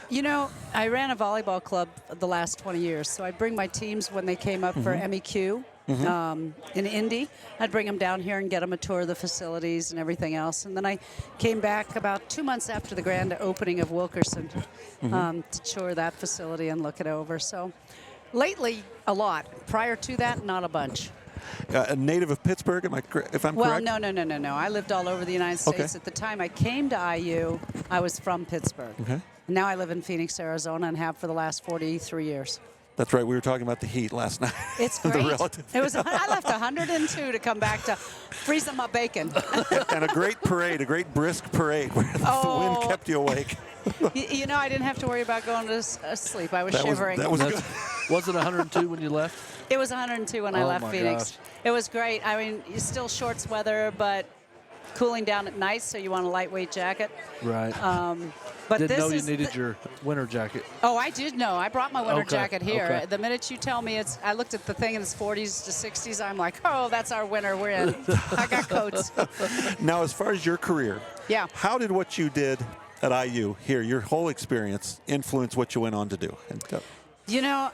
You know, I ran a volleyball club the last 20 years, so I'd bring my teams when they came up for MEQ in Indy. I'd bring them down here and get them a tour of the facilities and everything else. And then I came back about 2 months after the grand opening of Wilkerson to tour that facility and look it over. So lately, a lot. Prior to that, not a bunch.
A native of Pittsburgh, if I'm
Well,
correct?
no. I lived all over the United States.
Okay.
At the time I came to IU, I was from Pittsburgh.
Okay.
Now I live in Phoenix, Arizona, and have for the last 43 years.
That's right. We were talking about the heat last night.
It's
The
great.
relative.
I left 102 to come back to freezing my bacon.
And a great parade, a great brisk parade where the wind kept you awake.
You know, I didn't have to worry about going to sleep. I was shivering.
That was good.
Was it 102 when you left?
It was 102 when I left
my
Phoenix.
gosh.
It was great. I mean, it's still shorts weather, but cooling down at night, so you want a lightweight jacket.
Right.
But
Didn't
this
know you
is
needed your winter jacket.
Oh, I did know. I brought my winter
Okay,
jacket here.
okay.
The minute you tell me I looked at the thing and it's 40s to 60s, I'm like, oh, that's our winter. We're in. I got coats.
Now, as far as your career,
Yeah.
how did what you did at IU here, your whole experience, influence what you went on to do?
You know,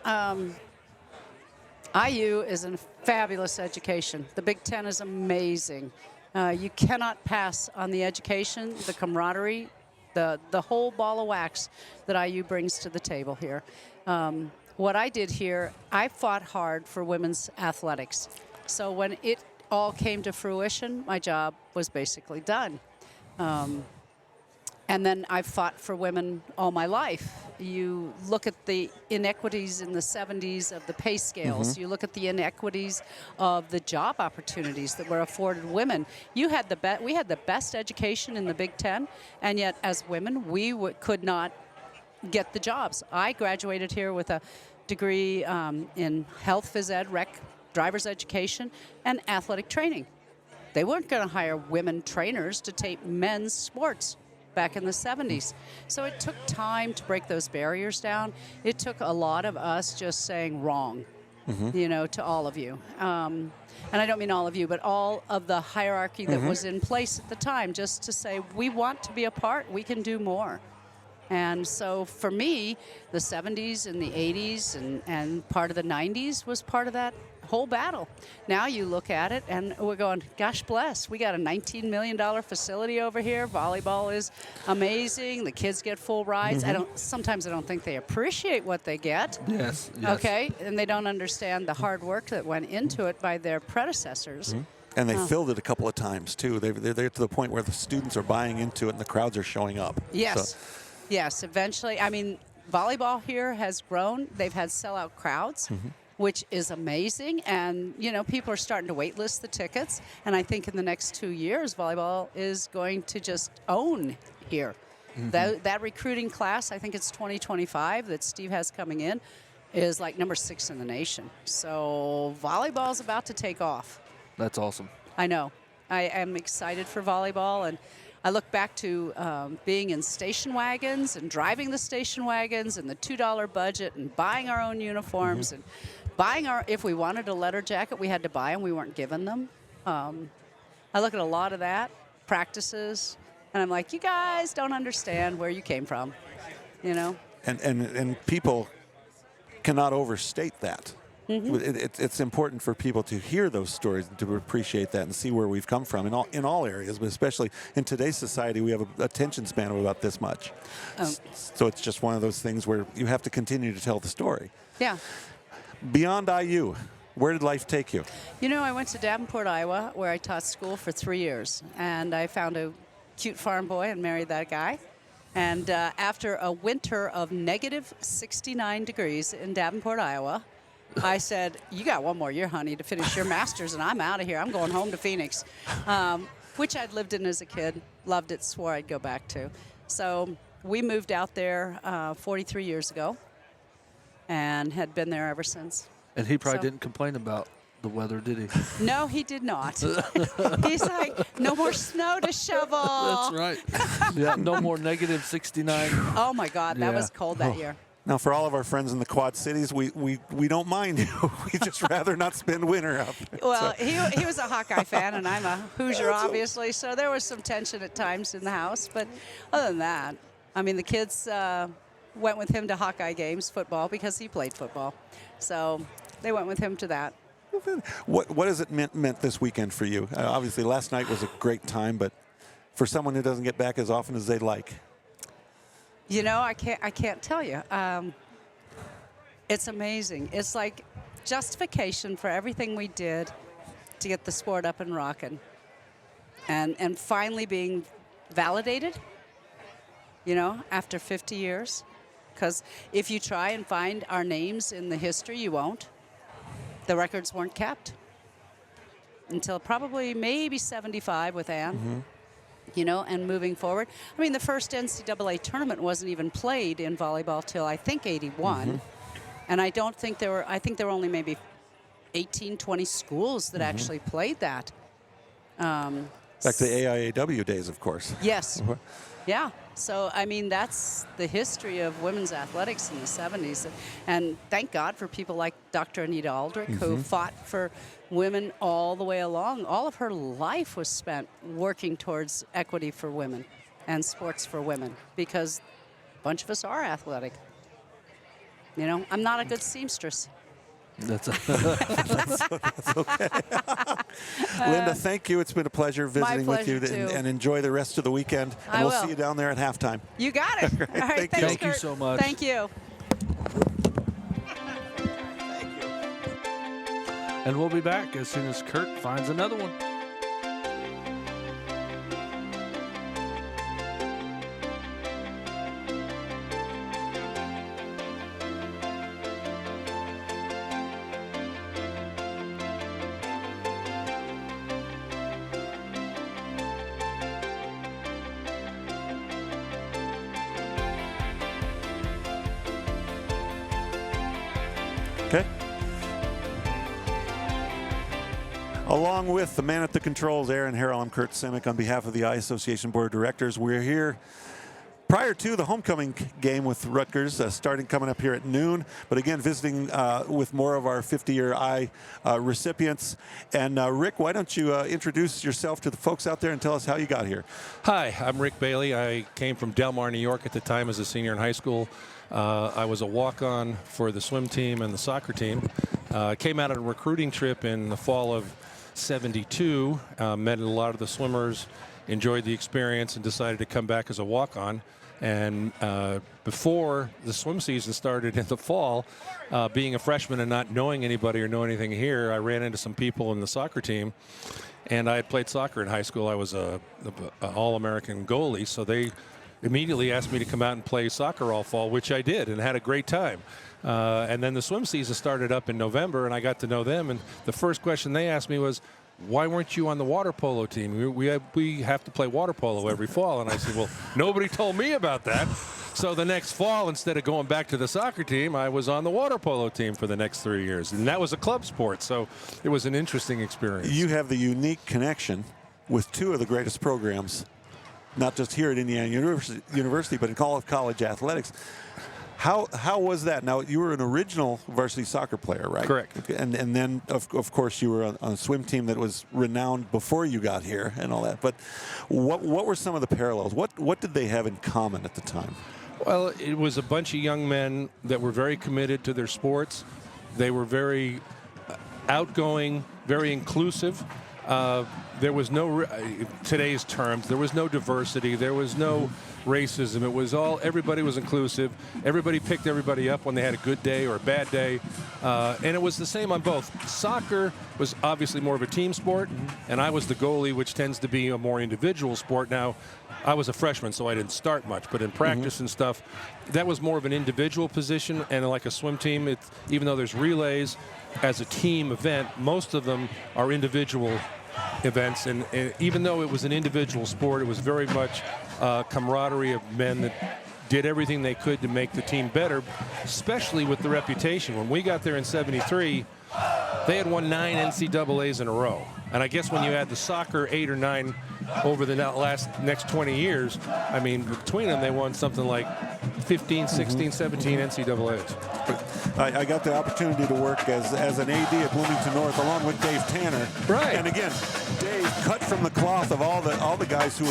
IU is a fabulous education. The Big Ten is amazing. You cannot pass on the education, the camaraderie, the whole ball of wax that IU brings to the table here. What I did here, I fought hard for women's athletics. So when it all came to fruition, my job was basically done. And then I've fought for women all my life. You look at the inequities in the 70s of the pay scales. You look at the inequities of the job opportunities that were afforded women. We had the best education in the Big Ten, and yet as women, we could not get the jobs. I graduated here with a degree in health, phys ed, rec, driver's education, and athletic training. They weren't going to hire women trainers to take men's sports back in the 70s. So it took time to break those barriers down. It took a lot of us just saying wrong, you know, to all of you. And I don't mean all of you, but all of the hierarchy that was in place at the time, just to say, we want to be a part, we can do more. And so for me, the 70s and the 80s and part of the 90s was part of that whole battle. Now you look at it and we're going, gosh bless, we got a $19 million facility over here. Volleyball is amazing. The kids get full rides. Sometimes I don't think they appreciate what they get.
Yes.
Okay, and they don't understand the hard work that went into it by their predecessors.
And they filled it a couple of times, too. They're to the point where the students are buying into it and the crowds are showing up.
Yes.
So,
Yes, eventually. I mean, volleyball here has grown. They've had sellout crowds, which is amazing. And, you know, people are starting to wait list the tickets. And I think in the next 2 years, volleyball is going to just own here. That recruiting class, I think it's 2025 that Steve has coming in, is like number 6 in the nation. So volleyball's about to take off.
That's awesome.
I know. I am excited for volleyball, and I look back to being in station wagons and driving the station wagons and the $2 budget and buying our own uniforms and buying if we wanted a letter jacket, we had to buy them. We weren't given them. I look at a lot of that, practices, and I'm like, you guys don't understand where you came from, you know?
and people cannot overstate that. It's important for people to hear those stories and to appreciate that and see where we've come from in all areas, but especially in today's society, we have a attention span of about this much. So it's just one of those things where you have to continue to tell the story.
Yeah.
Beyond IU, where did life take you?
You know, I went to Davenport, Iowa, where I taught school for 3 years, and I found a cute farm boy and married that guy. And after a winter of negative 69 degrees in Davenport, Iowa, I said, you got 1 more year, honey, to finish your master's, and I'm out of here. I'm going home to Phoenix, which I'd lived in as a kid, loved it, swore I'd go back to. So we moved out there 43 years ago and had been there ever since.
And he probably didn't complain about the weather, did he?
No, he did not. He's like, no more snow to shovel.
That's right. Yeah, no more negative 69.
Oh, my God, that was cold that year.
Now, for all of our friends in the Quad Cities, we don't mind you. We just rather not spend winter out there.
Well, he was a Hawkeye fan, and I'm a Hoosier, obviously, so there was some tension at times in the house. But other than that, I mean, the kids went with him to Hawkeye games, football, because he played football. So they went with him to that.
What has it meant this weekend for you? Obviously, last night was a great time, but for someone who doesn't get back as often as they'd like.
You know, I can't tell you. It's amazing. It's like justification for everything we did to get the sport up and rocking, and finally being validated. You know, after 50 years, because if you try and find our names in the history, you won't. The records weren't kept until probably maybe 75 with Ann. Mm-hmm. You know, and moving forward. I mean, the first NCAA tournament wasn't even played in volleyball till I think 81. Mm-hmm. And I don't think I think there were only maybe 18, 20 schools that actually played that.
Back to the AIAW days, of course.
Yes. Yeah. So, I mean, that's the history of women's athletics in the 70s. And thank God for people like Dr. Anita Aldrich, who fought for women all the way along. All of her life was spent working towards equity for women and sports for women, because a bunch of us are athletic. You know, I'm not a good seamstress.
That's
okay. Linda, thank you. It's been a pleasure visiting with you, and enjoy the rest of the weekend. And we'll see you down there at halftime.
You got it. All right,
thank you so much.
Thank you.
And we'll be back as soon as Curt finds another one.
Okay. Along with the man at the controls, Aaron Harrell, I'm Curt Simic on behalf of the Eye Association Board of Directors. We're here prior to the homecoming game with Rutgers, coming up here at noon. But again, visiting with more of our 50-year Eye recipients. And Rick, why don't you introduce yourself to the folks out there and tell us how you got here?
Hi, I'm Rick Bailey. I came from Del Mar, New York at the time as a senior in high school. I was a walk-on for the swim team and the soccer team. Came out on a recruiting trip in the fall of '72, met a lot of the swimmers, enjoyed the experience, and decided to come back as a walk-on. And before the swim season started in the fall, being a freshman and not knowing anybody or know anything here, I ran into some people in the soccer team. And I had played soccer in high school. I was a All-American goalie, so they immediately asked me to come out and play soccer all fall, which I did and had a great time. And then the swim season started up in November, and I got to know them. And the first question they asked me was, why weren't you on the water polo team? We have to play water polo every fall. And I said, well, nobody told me about that. So the next fall, instead of going back to the soccer team, I was on the water polo team for the next 3 years. And that was a club sport, so it was an interesting experience.
You have the unique connection with two of the greatest programs, not just here at Indiana University, but in all of college athletics. How was that? Now, you were an original varsity soccer player, right?
Correct.
And then, of course, you were on a swim team that was renowned before you got here and all that. But what were some of the parallels? What did they have in common at the time?
Well, it was a bunch of young men that were very committed to their sports. They were very outgoing, very inclusive. There was no, today's terms, there was no diversity. There was no racism. It was everybody was inclusive. Everybody picked everybody up when they had a good day or a bad day. And it was the same on both. Soccer was obviously more of a team sport, and I was the goalie, which tends to be a more individual sport. Now, I was a freshman, so I didn't start much, but in practice and stuff, that was more of an individual position. And like a swim team, even though there's relays, as a team event, most of them are individual events. And even though it was an individual sport, it was very much camaraderie of men that did everything they could to make the team better, especially with the reputation. When we got there in '73, they had won 9 NCAAs in a row. And I guess when you add the soccer 8 or 9 over the next 20 years, I mean, between them, they won something like 15, 16, 17 NCAAs.
I got the opportunity to work as an AD at Bloomington North along with Dave Tanner.
Right.
And again, Dave cut from the cloth of all the guys who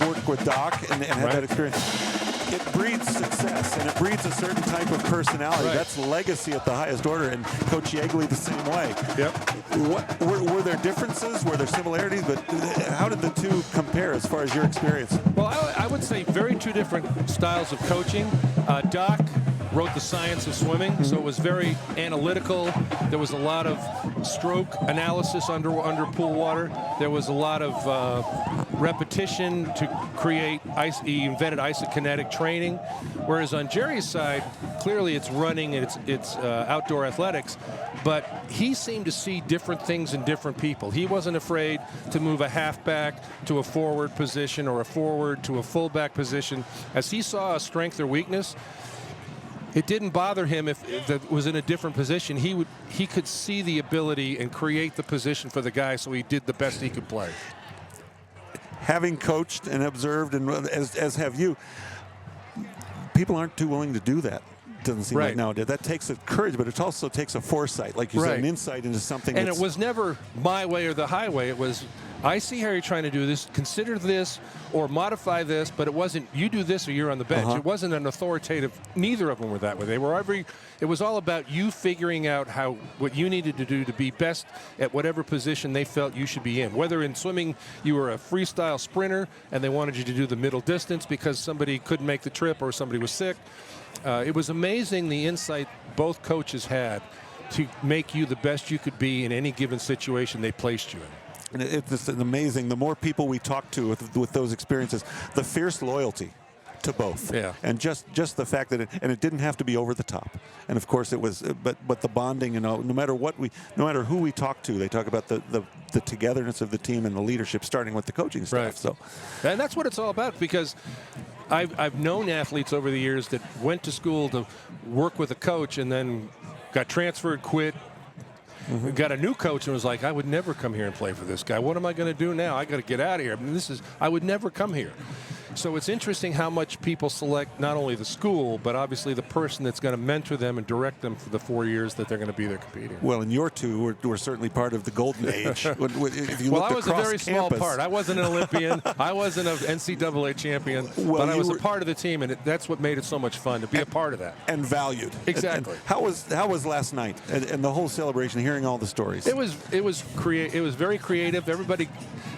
worked with Doc and had that experience. It breeds success, and it breeds a certain type of personality.
Right.
That's legacy at the highest order, and Coach Yeagley the same way.
Yep.
Were there differences? Were there similarities? But how did the two compare as far as your experience?
Well, I would say very two different styles of coaching. Doc wrote the science of swimming, so it was very analytical. There was a lot of stroke analysis under pool water. There was a lot of repetition to create he invented isokinetic training, whereas on Jerry's side, clearly it's running and it's outdoor athletics, but he seemed to see different things in different people. He wasn't afraid to move a halfback to a forward position or a forward to a fullback position. As he saw a strength or weakness, it didn't bother him if it was in a different position. He could see the ability and create the position for the guy, so he did the best he could play.
Having coached and observed, and as have you, people aren't too willing to do that. Doesn't seem like nowadays. That takes a courage, but it also takes a foresight, like you said, an insight into something.
And it was never my way or the highway. It was, I see how you're trying to do this. Consider this or modify this, but it wasn't you do this or you're on the bench. It wasn't an authoritative. Neither of them were that way. They were it was all about you figuring out what you needed to do to be best at whatever position they felt you should be in. Whether in swimming you were a freestyle sprinter and they wanted you to do the middle distance because somebody couldn't make the trip or somebody was sick. It was amazing the insight both coaches had to make you the best you could be in any given situation they placed you in.
And it's amazing. The more people we talk to with those experiences, the fierce loyalty to both.
Yeah.
And just the fact that it didn't have to be over the top. And of course it was, but the bonding, no matter who we talk to, they talk about the togetherness of the team and the leadership, starting with the coaching staff.
Right.
So,
and that's what it's all about, because I've known athletes over the years that went to school to work with a coach and then got transferred, quit, got a new coach and was like, I would never come here and play for this guy. What am I going to do now? I got to get out of here. I mean, I would never come here. So it's interesting how much people select not only the school, but obviously the person that's going to mentor them and direct them for the 4 years that they're going to be there competing.
Well, and your two were certainly part of the golden age. If you
well, I was a very
campus,
small part. I wasn't an Olympian. I wasn't an NCAA champion, but I was a part of the team, and that's what made it so much fun to be a part of that.
And valued.
Exactly.
And how was last night and the whole celebration? Hearing all the stories.
It was very creative. Everybody.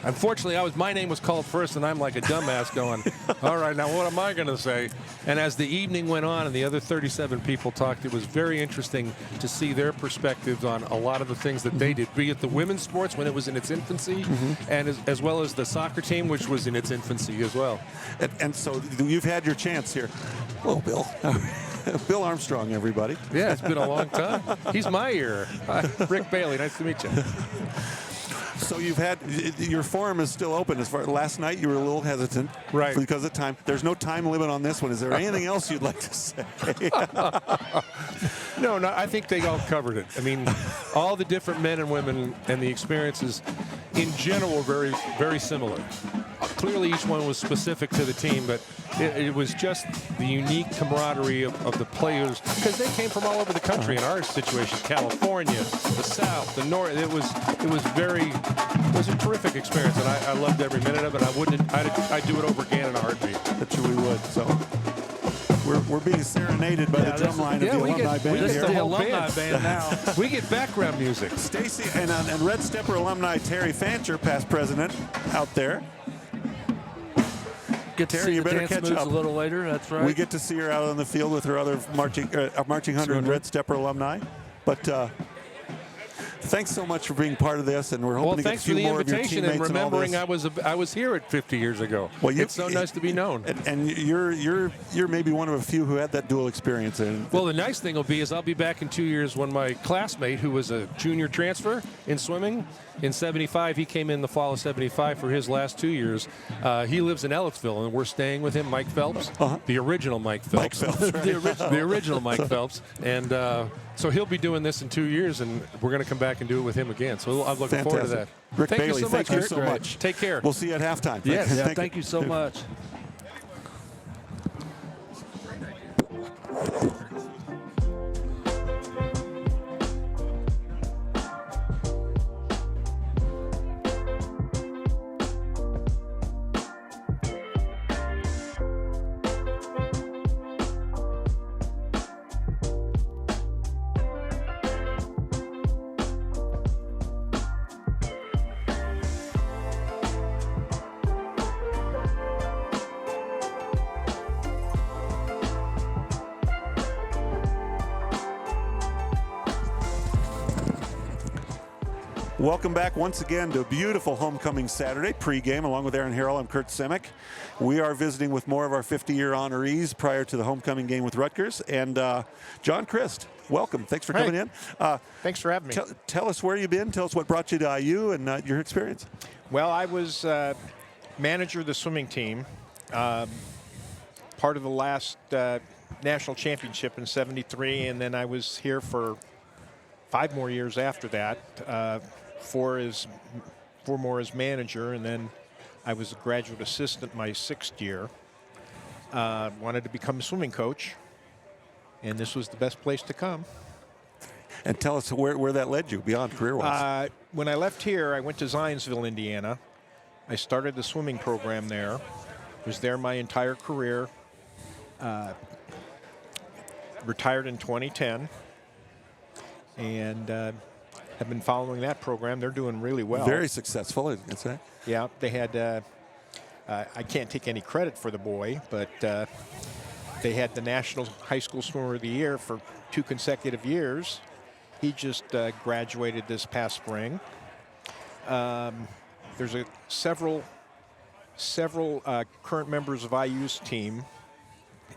Unfortunately, my name was called first, and I'm like a dumbass going, all right, now what am I going to say? And as the evening went on and the other 37 people talked, it was very interesting to see their perspectives on a lot of the things that they did, be it the women's sports when it was in its infancy, and as well as the soccer team, which was in its infancy as well.
And so you've had your chance here. Hello, Bill. Bill Armstrong, everybody.
Yeah, it's been a long time. He's my ear. Rick Bailey, nice to meet you.
So you've had your forum is still open. As far last night, you were a little hesitant,
right?
Because of time. There's no time limit on this one. Is there anything else you'd like to say?
No, I think they all covered it. I mean, all the different men and women and the experiences, in general, were very, very similar. Clearly, each one was specific to the team, but it was just the unique camaraderie of the players, because they came from all over the country. In our situation, California, the South, the North, it was a terrific experience, and I loved every minute of it. I'd do it over again in a heartbeat.
That's who we would. So we're being serenaded by the drum line of the alumni band
this
here.
is the alumni band now.
We get background music.
Stacy and Red Stepper alumni Terry Fancher, past president, out there.
Get to
Terry,
see
you
the
better
dance
catch
moves
up.
a little later. That's right.
We get to see her out on the field with her other marching 100 Red Stepper alumni. But thanks so much for being part of this, and we're hoping to get a
thanks for
few
the
more of your
invitation
teammates
and
and all
remembering
this.
I was here at 50 years ago.
Well,
it's so nice to be known.
And you're maybe one of a few who had that dual experience.
Well, the nice thing will be is I'll be back in 2 years when my classmate, who was a junior transfer in swimming, in 75. He came in the fall of 75 for his last 2 years. He lives in Ellettsville, and we're staying with him, Mike Phelps, the original Mike Phelps.
Mike Phelps, right.
the original Mike Phelps. And so he'll be doing this in 2 years, and we're going to come back and do it with him again. So I'm looking forward to that.
Rick
Thank
Bailey,
you so much,
thank you
Kurt.
so much.
Take care.
We'll see you at halftime.
Yes.
Thank you so much.
Welcome back once again to a beautiful homecoming Saturday pregame. Along with Aaron Harrell, I'm Curt Simic. We are visiting with more of our 50-year honorees prior to the homecoming game with Rutgers. And John Christ, welcome. Thanks for coming in.
Thanks for having me.
Tell us where you've been. Tell us what brought you to IU and your experience.
Well, I was manager of the swimming team, part of the last national championship in '73, and then I was here for 5 more years after that. 4 more as manager, and then I was a graduate assistant my 6th year. Wanted to become a swimming coach, and this was the best place to come.
And tell us where that led you beyond career-wise.
When I left here, I went to Zionsville, Indiana. I started the swimming program there. Was there my entire career. Retired in 2010, and have been following that program. They're doing really well.
Very successful, I'd say.
Yeah, they had, I can't take any credit for the boy, but they had the National High School Swimmer of the Year for 2 consecutive years. He just graduated this past spring. There's several current members of IU's team.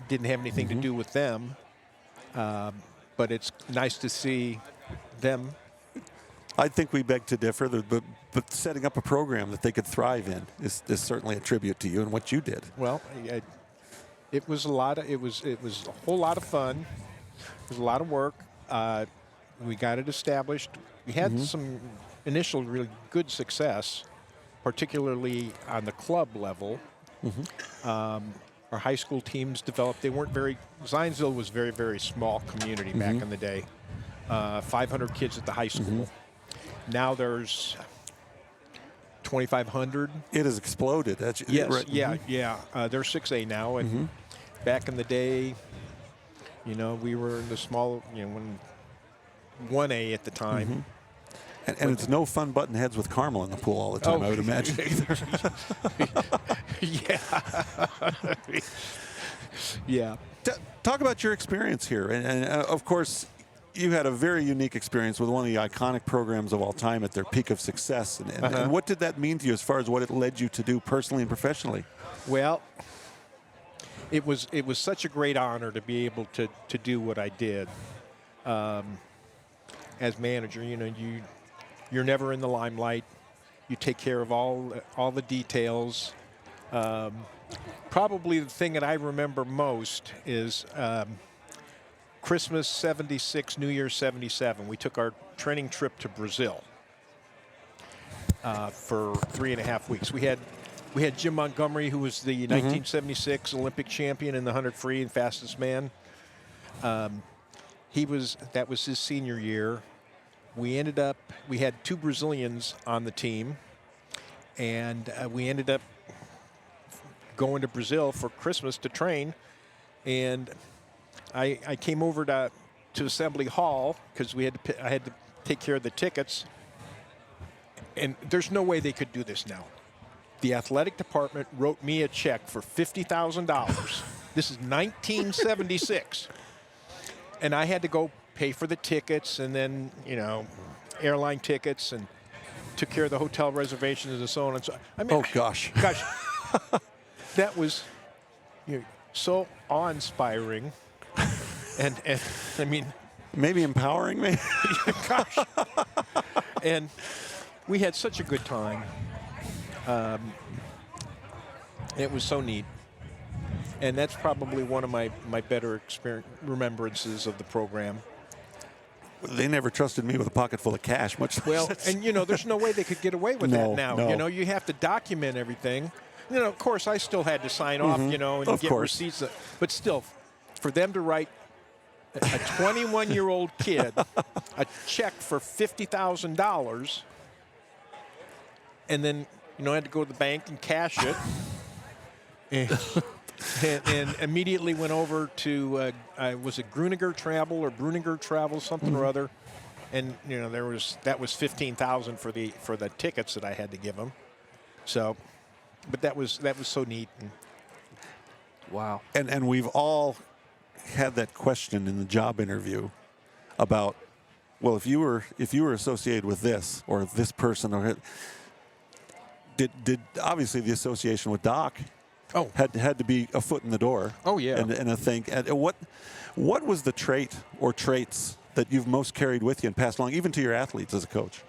Didn't have anything to do with them, but it's nice to see them.
I think we beg to differ, but setting up a program that they could thrive in is certainly a tribute to you and what you did.
Well, it was a whole lot of fun. It was a lot of work. We got it established. We had some initial really good success, particularly on the club level. Our high school teams developed. They weren't very. Zionsville was very, very small community back in the day. 500 kids at the high school. Now there's 2,500.
It has exploded.
Yes,
right.
yeah. They're 6A now, and back in the day, we were in the small, when 1A at the time.
And it's no fun butting heads with Carmel in the pool all the time, I would imagine.
Yeah.
Talk about your experience here. And of course, you had a very unique experience with one of the iconic programs of all time at their peak of success. And what did that mean to you as far as what it led you to do personally and professionally?
Well, it was such a great honor to be able to do what I did. As manager, you're never in the limelight. You take care of all the details. Probably the thing that I remember most is Christmas '76, New Year's '77. We took our training trip to Brazil for 3.5 weeks. We had Jim Montgomery, who was the 1976 Olympic champion in the 100 free and fastest man. That was his senior year. We had 2 Brazilians on the team, and we ended up going to Brazil for Christmas to train. And I came over to Assembly Hall because I had to take care of the tickets. And there's no way they could do this now. The athletic department wrote me a check for $50,000. This is 1976. And I had to go pay for the tickets and then, airline tickets, and took care of the hotel reservations and so on and so on. I mean,
oh, gosh.
That was so awe-inspiring. And I mean,
maybe empowering me.
Gosh. And we had such a good time. It was so neat. And that's probably one of my better remembrances of the program.
They never trusted me with a pocket full of cash, much
Well,
less.
and there's no way they could get away with
No,
that now.
no.
You have to document everything. Of course, I still had to sign off, and
Of
get
course.
receipts. But still, for them to write a 21-year-old kid a check for $50,000, and then had to go to the bank and cash it, and immediately went over to was it Gruninger Travel, something or other, and that was $15,000 for the tickets that I had to give them. So, but that was so neat.
Wow.
And we've all had that question in the job interview about, well, if you were associated with this or this person, or did obviously the association with Doc had to be a foot in the door.
Oh, yeah.
And a thing. And what was the trait or traits that you've most carried with you and passed along, even to your athletes as a coach?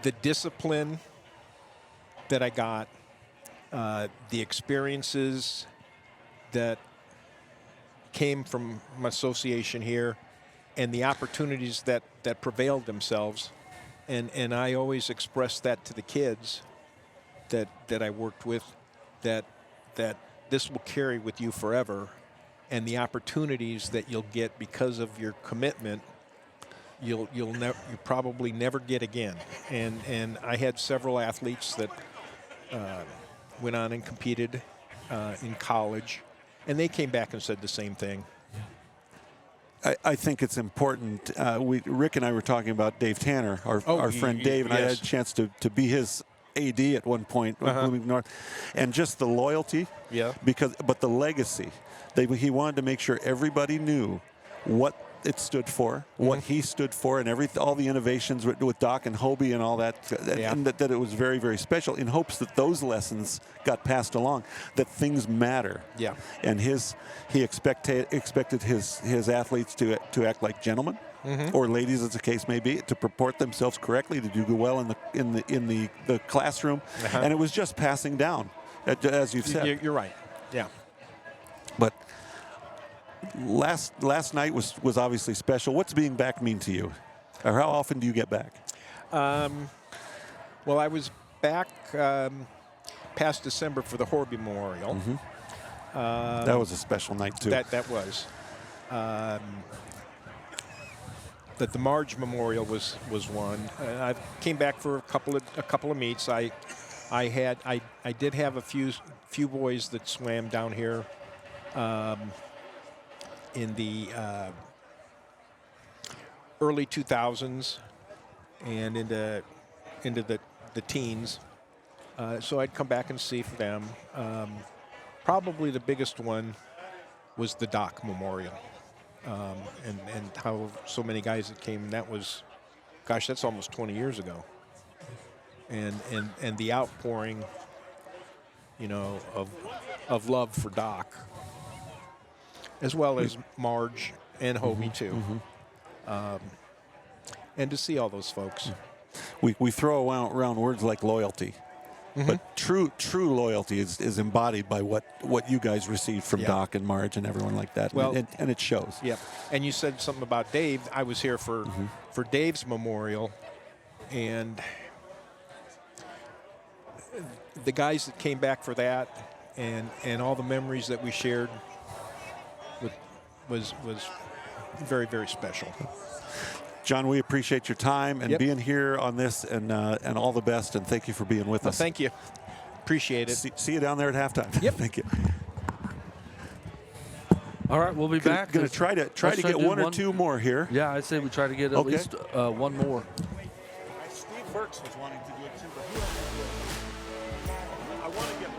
The discipline that I got, the experiences that came from my association here, and the opportunities that prevailed themselves. And I always expressed that to the kids that I worked with, that this will carry with you forever, and the opportunities that you'll get because of your commitment, you'll probably never get again. And I had several athletes that went on and competed in college, and they came back and said the same thing.
I think it's important. Rick and I were talking about Dave Tanner, our friend Dave, and I had a chance to be his AD at one point with Bloomington North, and just the loyalty, but the legacy. He wanted to make sure everybody knew what it stood for, what he stood for, and all the innovations with Doc and Hobie and all that, and that it was very, very special, in hopes that those lessons got passed along, that things matter.
Yeah.
And he expected his athletes to act like gentlemen, or ladies, as the case may be, to purport themselves correctly, to do well in the classroom, and it was just passing down, as you've said.
You're right. Yeah.
But last night was obviously special. What's being back mean to you, or how often do you get back?
Well, I was back past December for the Horby Memorial.
That was a special night too.
That was. That the Marge Memorial was one. I came back for a couple of meets. I did have a few boys that swam down here in the early 2000s and into the teens. So I'd come back and see for them. Probably the biggest one was the Doc Memorial. And how so many guys that came. That was, gosh, that's almost 20 years ago. And the outpouring, of love for Doc, as well as Marge and Hobie too. And to see all those folks.
We throw around words like loyalty, but true loyalty is embodied by what you guys received from Doc and Marge and everyone like that.
Well,
and it shows.
Yeah. And you said something about Dave. I was here for Dave's memorial, and the guys that came back for that, and all the memories that we shared was very, very special.
John, we appreciate your time and being here on this, and all the best, and thank you for being with us.
Thank you. Appreciate it.
See you down there at halftime.
Yep.
Thank you.
All right, we'll be back.
Going to try to get one or two more here.
Yeah, I'd say we try to get at least one more.
Steve Burks was wanting to do it too, but I want to get one.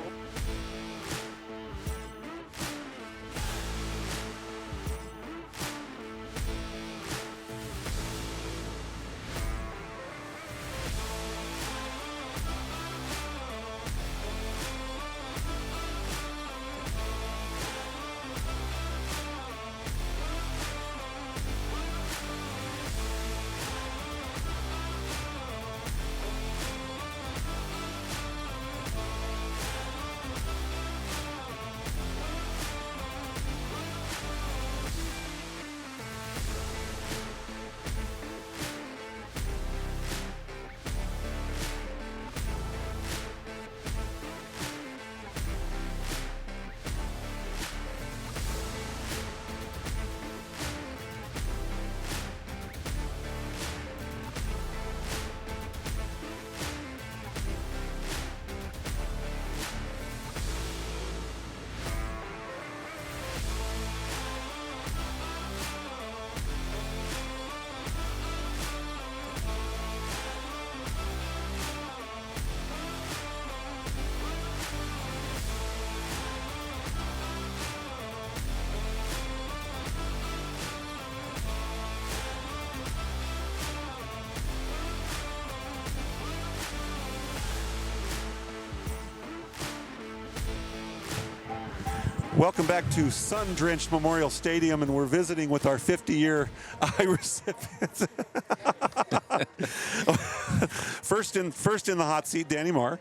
Welcome back to sun-drenched Memorial Stadium, and we're visiting with our 50-year eye recipients. First in the hot seat, Danny Marr,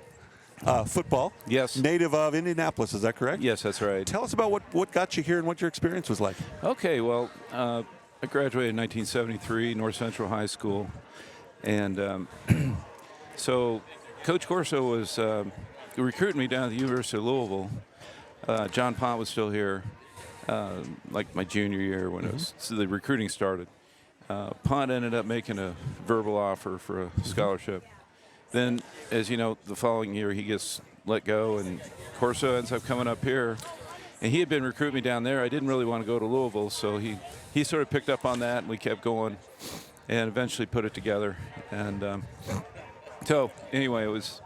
football.
Yes.
Native of Indianapolis, is that correct?
Yes, that's right.
Tell us about what got you here and what your experience was like.
Okay, well, I graduated in 1973, North Central High School, and so Coach Corso was recruiting me down at the University of Louisville. John Pont was still here, like my junior year when so the recruiting started. Pont ended up making a verbal offer for a scholarship. Then, as you know, the following year he gets let go, and Corso ends up coming up here. And he had been recruiting me down there. I didn't really want to go to Louisville, so he sort of picked up on that, and we kept going, and eventually put it together. And so anyway, it was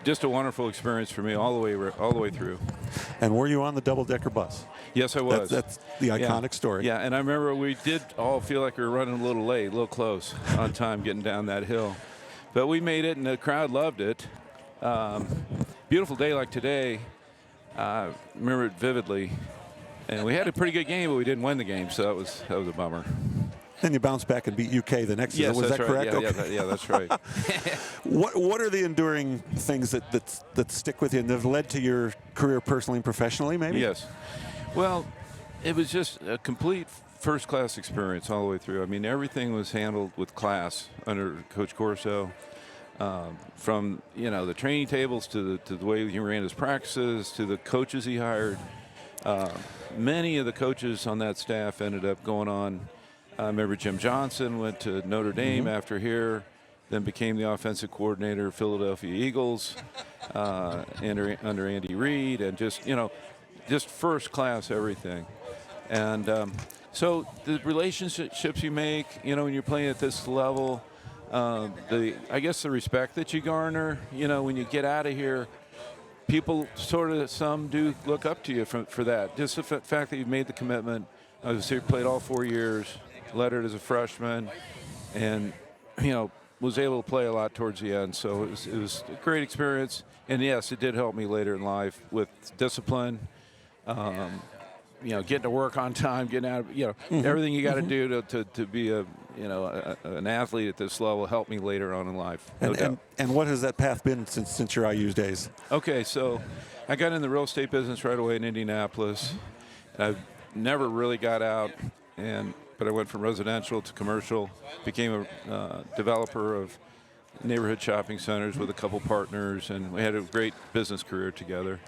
just a wonderful experience for me all the way through.
And were you on the double-decker bus?
Yes, I was.
That's the iconic story.
Yeah, and I remember we did all feel like we were running a little late, a little close on time getting down that hill. But we made it, and the crowd loved it. Beautiful day like today. I remember it vividly. And we had a pretty good game, but we didn't win the game, so that was a bummer.
Then you bounced back and beat UK the next year. Was that correct?
Yeah, that's right.
What are the enduring things that stick with you and have led to your career personally and professionally, maybe?
Yes. Well, it was just a complete first-class experience all the way through. I mean, everything was handled with class under Coach Corso, from the training tables to the way he ran his practices to the coaches he hired. Many of the coaches on that staff ended up going on. I remember Jim Johnson went to Notre Dame after here, then became the offensive coordinator of Philadelphia Eagles under Andy Reid, and just first class everything. And so the relationships you make, when you're playing at this level, I guess the respect that you garner, when you get out of here, people some do look up to you for that. Just the fact that you've made the commitment. I was here, played all 4 years, lettered as a freshman, and was able to play a lot towards the end. So it was a great experience, and yes, it did help me later in life with discipline. Getting to work on time, getting out of everything you got to do to be an athlete at this level helped me later on in life.
And what has that path been since your IU's days?
Okay, so I got in the real estate business right away in Indianapolis. I never really got out, but I went from residential to commercial, became a developer of neighborhood shopping centers with a couple partners, and we had a great business career together.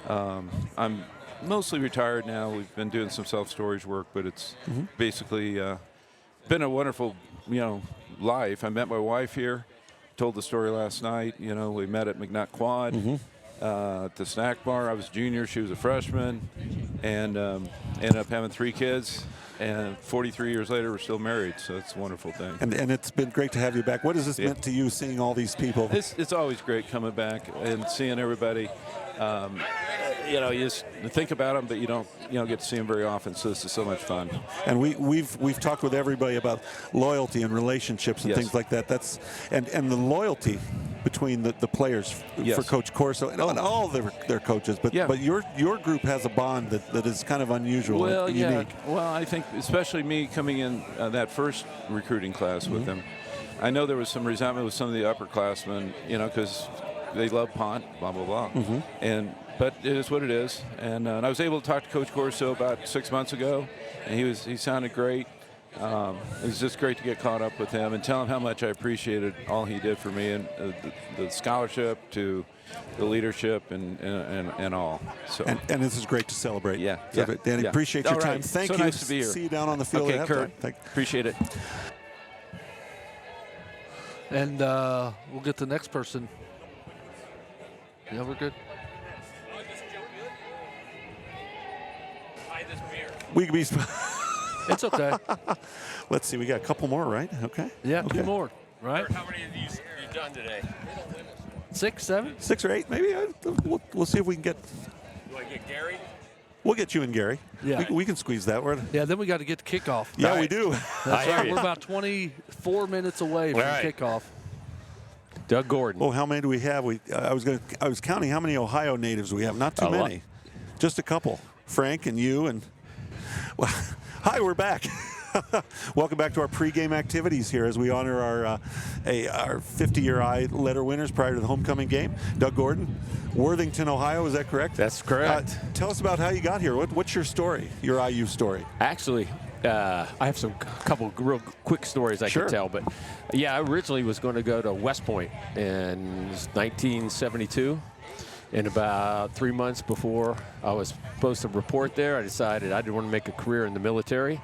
I'm mostly retired now. We've been doing some self-storage work, but it's basically been a wonderful, life. I met my wife here. Told the story last night. We met at McNutt Quad at the snack bar. I was a junior. She was a freshman, and ended up having 3 kids. And 43 years later, we're still married, so it's a wonderful thing.
And it's been great to have you back. What has this meant to you, seeing all these people?
It's always great coming back and seeing everybody. You just think about them, but you don't get to see them very often. So this is so much fun.
And we've talked with everybody about loyalty and relationships and things like that. That's and the loyalty between the players for Coach Corso and all their coaches. But your group has a bond that is kind of unusual and unique.
Well, I think especially me coming in that first recruiting class with them, I know there was some resentment with some of the upperclassmen, because they love Pont, blah blah blah, but it is what it is. And I was able to talk to Coach Corso about 6 months ago, and he sounded great. It was just great to get caught up with him and tell him how much I appreciated all he did for me, and the scholarship to the leadership and all. So
and this is great to celebrate.
Yeah.
Danny, appreciate your time. Thank you.
Nice to be here.
See you down on the field.
Okay, Curt. Appreciate it.
And we'll get the next person. Yeah, we're good.
We could be.
It's okay.
Let's see. We got a couple more, right? Okay.
Yeah, 2 more, right?
How many of these have you done today?
6, 7?
6 or 8, maybe. We'll see if we can get.
Do I get Gary?
We'll get you and Gary.
Yeah.
We can squeeze that word.
Yeah, then we got to get to kickoff.
Yeah, we do.
That's right. We're about 24 minutes away from kickoff.
Doug Gordon.
Oh, how many do we have? I was counting how many Ohio natives we have. Not too many. Just a couple. Frank and you. And well, hi, we're back. Welcome back to our pregame activities here as we honor our 50-year I-letter winners prior to the homecoming game. Doug Gordon, Worthington, Ohio, is that correct?
That's correct.
Tell us about how you got here. What's your story, your IU story?
Actually, I have some couple real quick stories I
Sure.
could tell, but yeah, I originally was going to go to West Point in 1972. And about 3 months before I was supposed to report there, I decided I didn't want to make a career in the military.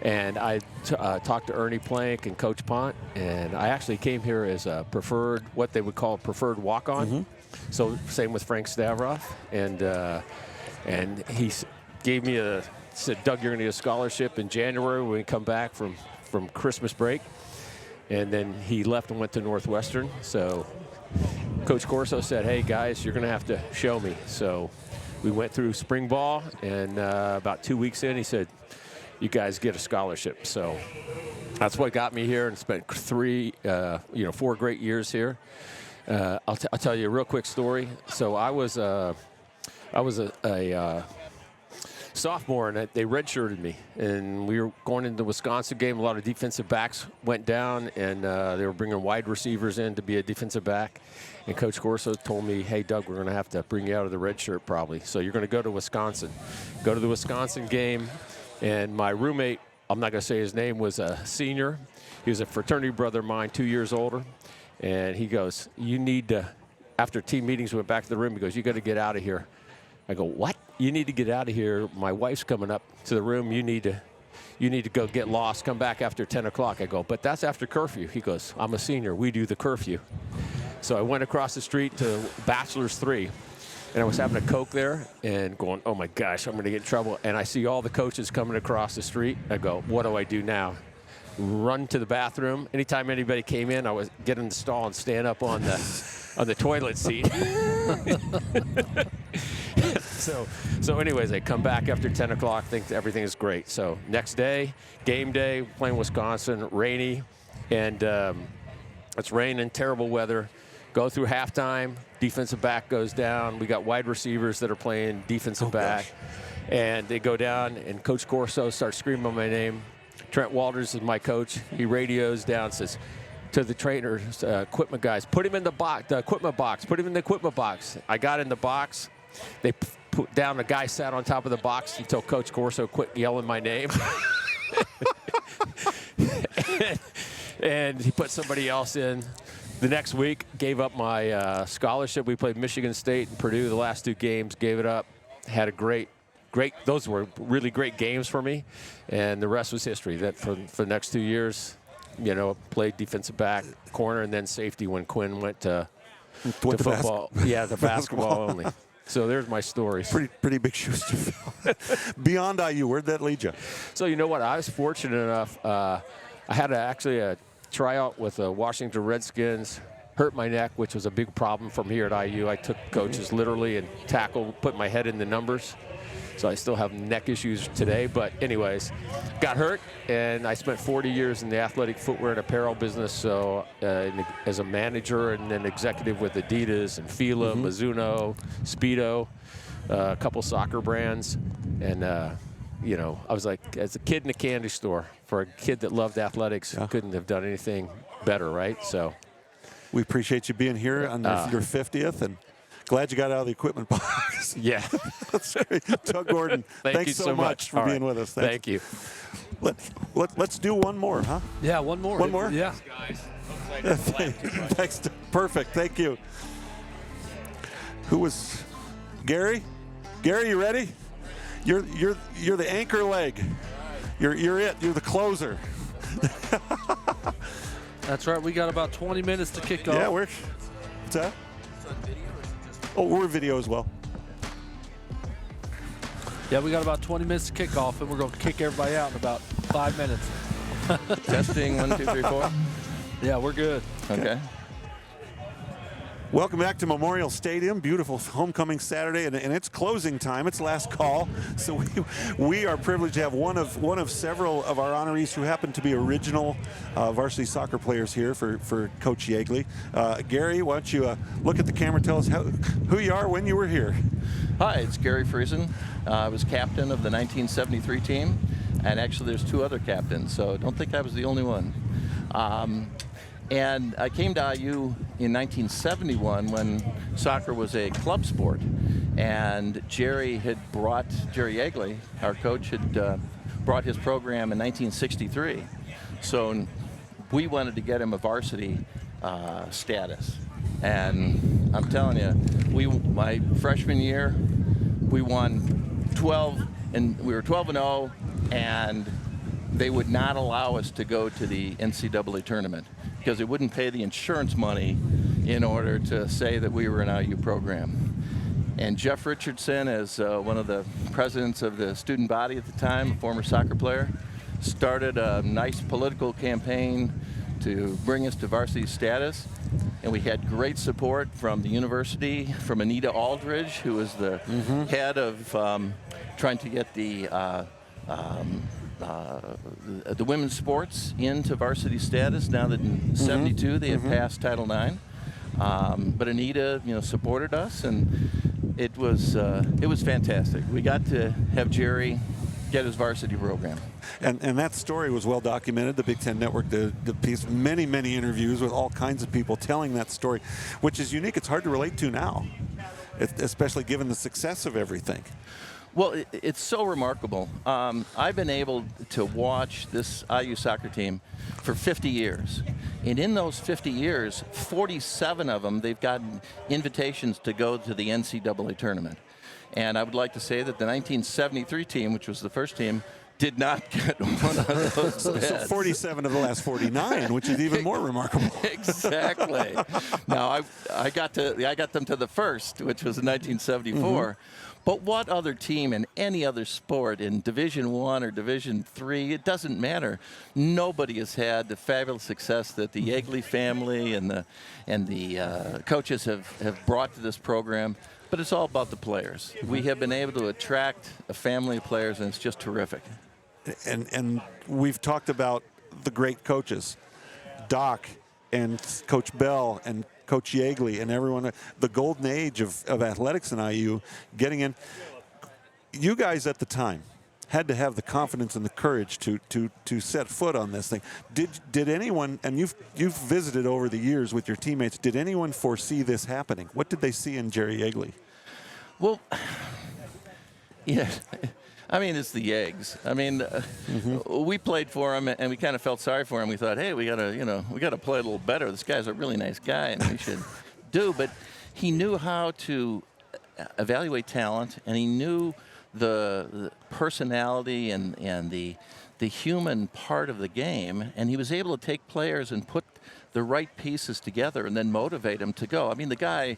And I talked to Ernie Plank and Coach Pont, and I actually came here as a preferred, what they would call a preferred walk-on. So same with Frank Stavroff, and he gave me said, Doug, you're going to get a scholarship in January when we come back from Christmas break. And then he left and went to Northwestern. So Coach Corso said, hey guys, you're going to have to show me. So we went through spring ball, and about 2 weeks in, he said, you guys get a scholarship. So that's what got me here, and spent 4 great years here. I'll tell you a real quick story. So I was a sophomore, and they redshirted me, and we were going into the Wisconsin game. A lot of defensive backs went down, and they were bringing wide receivers in to be a defensive back. And Coach Corso told me, hey, Doug, we're going to have to bring you out of the red shirt probably. So you're going to go to Wisconsin. Go to the Wisconsin game. And my roommate, I'm not going to say his name, was a senior. He was a fraternity brother of mine, 2 years older. And he goes, you need to, after team meetings, we went back to the room. He goes, you got to get out of here. I go, what? You need to get out of here. My wife's coming up to the room. You need to go get lost. Come back after 10 o'clock. I go, but that's after curfew. He goes, I'm a senior. We do the curfew. So I went across the street to Bachelor's 3. And I was having a Coke there and going, oh my gosh, I'm going to get in trouble. And I see all the coaches coming across the street. I go, what do I do now? Run to the bathroom. Anytime anybody came in, I would get in the stall and stand up on the toilet seat. So anyways, I come back after 10 o'clock, think everything is great. So next day, game day, playing Wisconsin, rainy. And it's raining, terrible weather. Go through halftime, defensive back goes down. We got wide receivers that are playing defensive back. Gosh. And they go down, and Coach Corso starts screaming my name. Trent Walters is my coach. He radios down, says to the trainers, equipment guys, put him in the equipment box. Put him in the equipment box. I got in the box. They put down, the guy sat on top of the box until Coach Corso quit yelling my name. and he put somebody else in. The next week, gave up my scholarship. We played Michigan State and Purdue the last 2 games, gave it up. Had a great, those were really great games for me. And the rest was history. That for the next 2 years, played defensive back, corner, and then safety when Quinn went to football. Yeah, the basketball only. So there's my stories.
Pretty big shoes to fill. Beyond IU, where'd that lead you?
So you know what? I was fortunate enough. I had actually a tryout with the Washington Redskins, hurt my neck, which was a big problem from here at IU. I took coaches literally and put my head in the numbers. So I still have neck issues today. But anyways, got hurt, and I spent 40 years in the athletic footwear and apparel business. So as a manager and then executive with Adidas and Fila, Mizuno, Speedo, a couple soccer brands. And, I was like, as a kid in a candy store, for a kid that loved athletics, couldn't have done anything better, right? So
we appreciate you being here on your 50th, and glad you got out of the equipment box.
Yeah.
That's great. Doug Gordon, thanks so much for being with us.
Thank you.
Let's do one more, huh?
Yeah, one more.
One more?
Yeah.
Thanks. Perfect. Thank you. Who was Gary? Gary, you ready? You're the anchor leg. You're it. You're the closer.
That's right. We got about 20 minutes to kick off.
Yeah, what's that? Oh, we're video as well.
Yeah, we got about 20 minutes to kick off, and we're going to kick everybody out in about 5 minutes.
Testing 1, 2, 3, 4.
Yeah, we're good.
Okay.
Welcome back to Memorial Stadium. Beautiful homecoming Saturday, and it's closing time. It's last call. So we are privileged to have one of several of our honorees who happen to be original varsity soccer players here for Coach Yeagley. Gary, why don't you look at the camera, tell us who you are, when you were here.
Hi, it's Gary Friesen. I was captain of the 1973 team, and actually there's 2 other captains, so don't think I was the only one. And I came to IU in 1971 when soccer was a club sport, and Jerry Yeagley, our coach, had brought his program in 1963. So we wanted to get him a varsity status. And I'm telling you, my freshman year, we won 12, and we were 12-0, and they would not allow us to go to the NCAA tournament because they wouldn't pay the insurance money in order to say that we were an IU program. And Jeff Richardson, as one of the presidents of the student body at the time, a former soccer player, started a nice political campaign to bring us to varsity status. And we had great support from the university, from Anita Aldridge, who was the head of trying to get the women's sports into varsity status. Now that in '72 they had passed Title IX, but Anita, supported us, and it was fantastic. We got to have Jerry get his varsity program.
And that story was well documented. The Big Ten Network did the piece, many interviews with all kinds of people telling that story, which is unique. It's hard to relate to now, especially given the success of everything.
Well, it's so remarkable. I've been able to watch this IU soccer team for 50 years. And in those 50 years, 47 of them, they've gotten invitations to go to the NCAA tournament. And I would like to say that the 1973 team, which was the first team, did not get one of those
so 47 of the last 49, which is even more remarkable.
Exactly. Now, I got them to the first, which was in 1974. But what other team in any other sport, in Division I or Division III, it doesn't matter. Nobody has had the fabulous success that the Yeagley family and the coaches have brought to this program. But it's all about the players. We have been able to attract a family of players, and it's just terrific.
And we've talked about the great coaches, Doc and Coach Bell and Coach Yeagley and everyone, the golden age of athletics in IU, getting in. You guys at the time had to have the confidence and the courage to set foot on this thing. Did anyone, and you've visited over the years with your teammates, did anyone foresee this happening? What did they see in Jerry Yeagley?
Well, yeah, I mean, it's the Yeags. I mean, we played for him, and we kind of felt sorry for him. We thought, hey, we gotta play a little better. This guy's a really nice guy, and we should do. But he knew how to evaluate talent, and he knew the personality and the human part of the game, and he was able to take players and put the right pieces together and then motivate them to go. I mean, the guy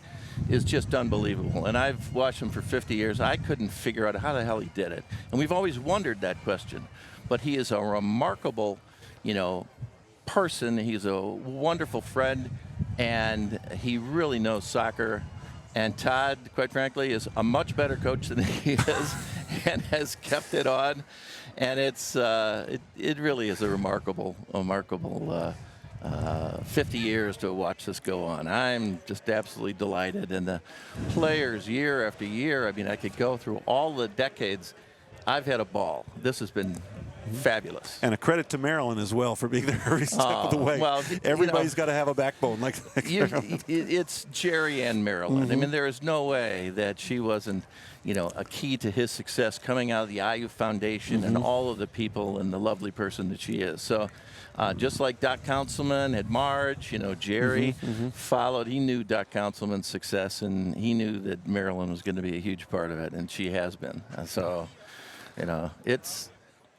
is just unbelievable, and I've watched him for 50 years. I couldn't figure out how the hell he did it, and we've always wondered that question. But he is a remarkable, person. He's a wonderful friend, and he really knows soccer. And Todd, quite frankly, is a much better coach than he is, and has kept it on. And it's it really is a remarkable 50 years to watch this go on. I'm just absolutely delighted. And the players, year after year, I mean, I could go through all the decades. I've had a ball. This has been fabulous.
And a credit to Marilyn as well for being there every step of the way.
Well,
everybody's got to have a backbone.
It's Jerry and Marilyn. I mean, there is no way that she wasn't, a key to his success coming out of the IU Foundation and all of the people and the lovely person that she is. So just like Doc Councilman had Marge, Jerry followed. He knew Doc Councilman's success, and he knew that Marilyn was going to be a huge part of it, and she has been. So,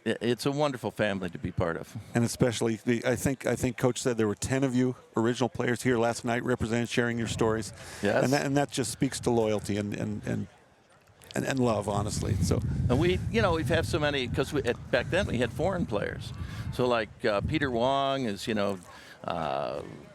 it's a wonderful family to be part of.
And especially, I think Coach said there were 10 of you original players here last night represented, sharing your stories.
Yes.
And that just speaks to loyalty and love, honestly. So.
And we've had so many, because back then we had foreign players. So like Peter Wong is,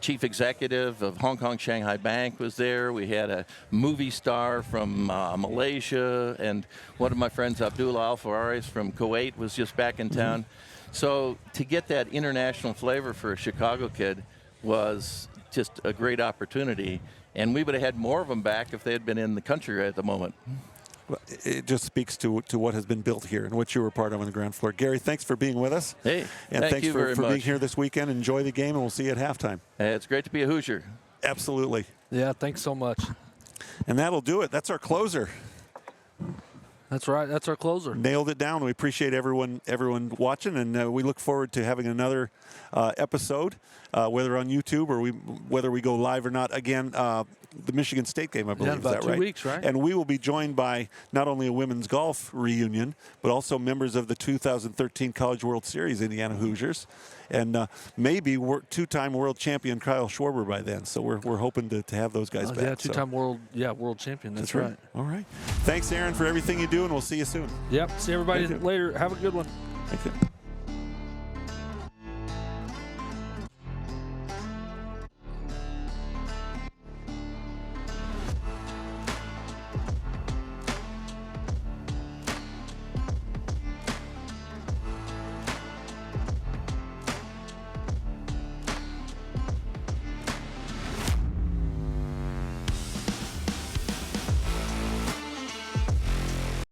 chief executive of Hong Kong Shanghai Bank was there. We had a movie star from Malaysia, and one of my friends, Abdullah Al-Faris from Kuwait, was just back in town. So to get that international flavor for a Chicago kid was just a great opportunity, and we would have had more of them back if they had been in the country at the moment.
it just speaks to what has been built here and what you were part of on the ground floor. Gary, thanks for being with us.
Hey,
and
thank
thanks
you very
for
much.
being here this weekend. Enjoy the game, and we'll see you at halftime.
It's great to be a Hoosier.
Absolutely.
Yeah, thanks so much.
And that'll do it. That's our closer.
That's right. That's our closer.
Nailed it down. We appreciate everyone watching, and we look forward to having another episode, whether on YouTube or whether we go live or not. Again, the Michigan State game, I believe.
Yeah, about
is that
2
right?
weeks, right?
And we will be joined by not only a women's golf reunion, but also members of the 2013 College World Series Indiana Hoosiers, and maybe two-time world champion Kyle Schwarber by then. So we're hoping to have those guys back.
Yeah, two-time world champion. That's right.
All right. Thanks, Aaron, for everything you do, and we'll see you soon.
Yep. See everybody later. Have a good one.
Thank you.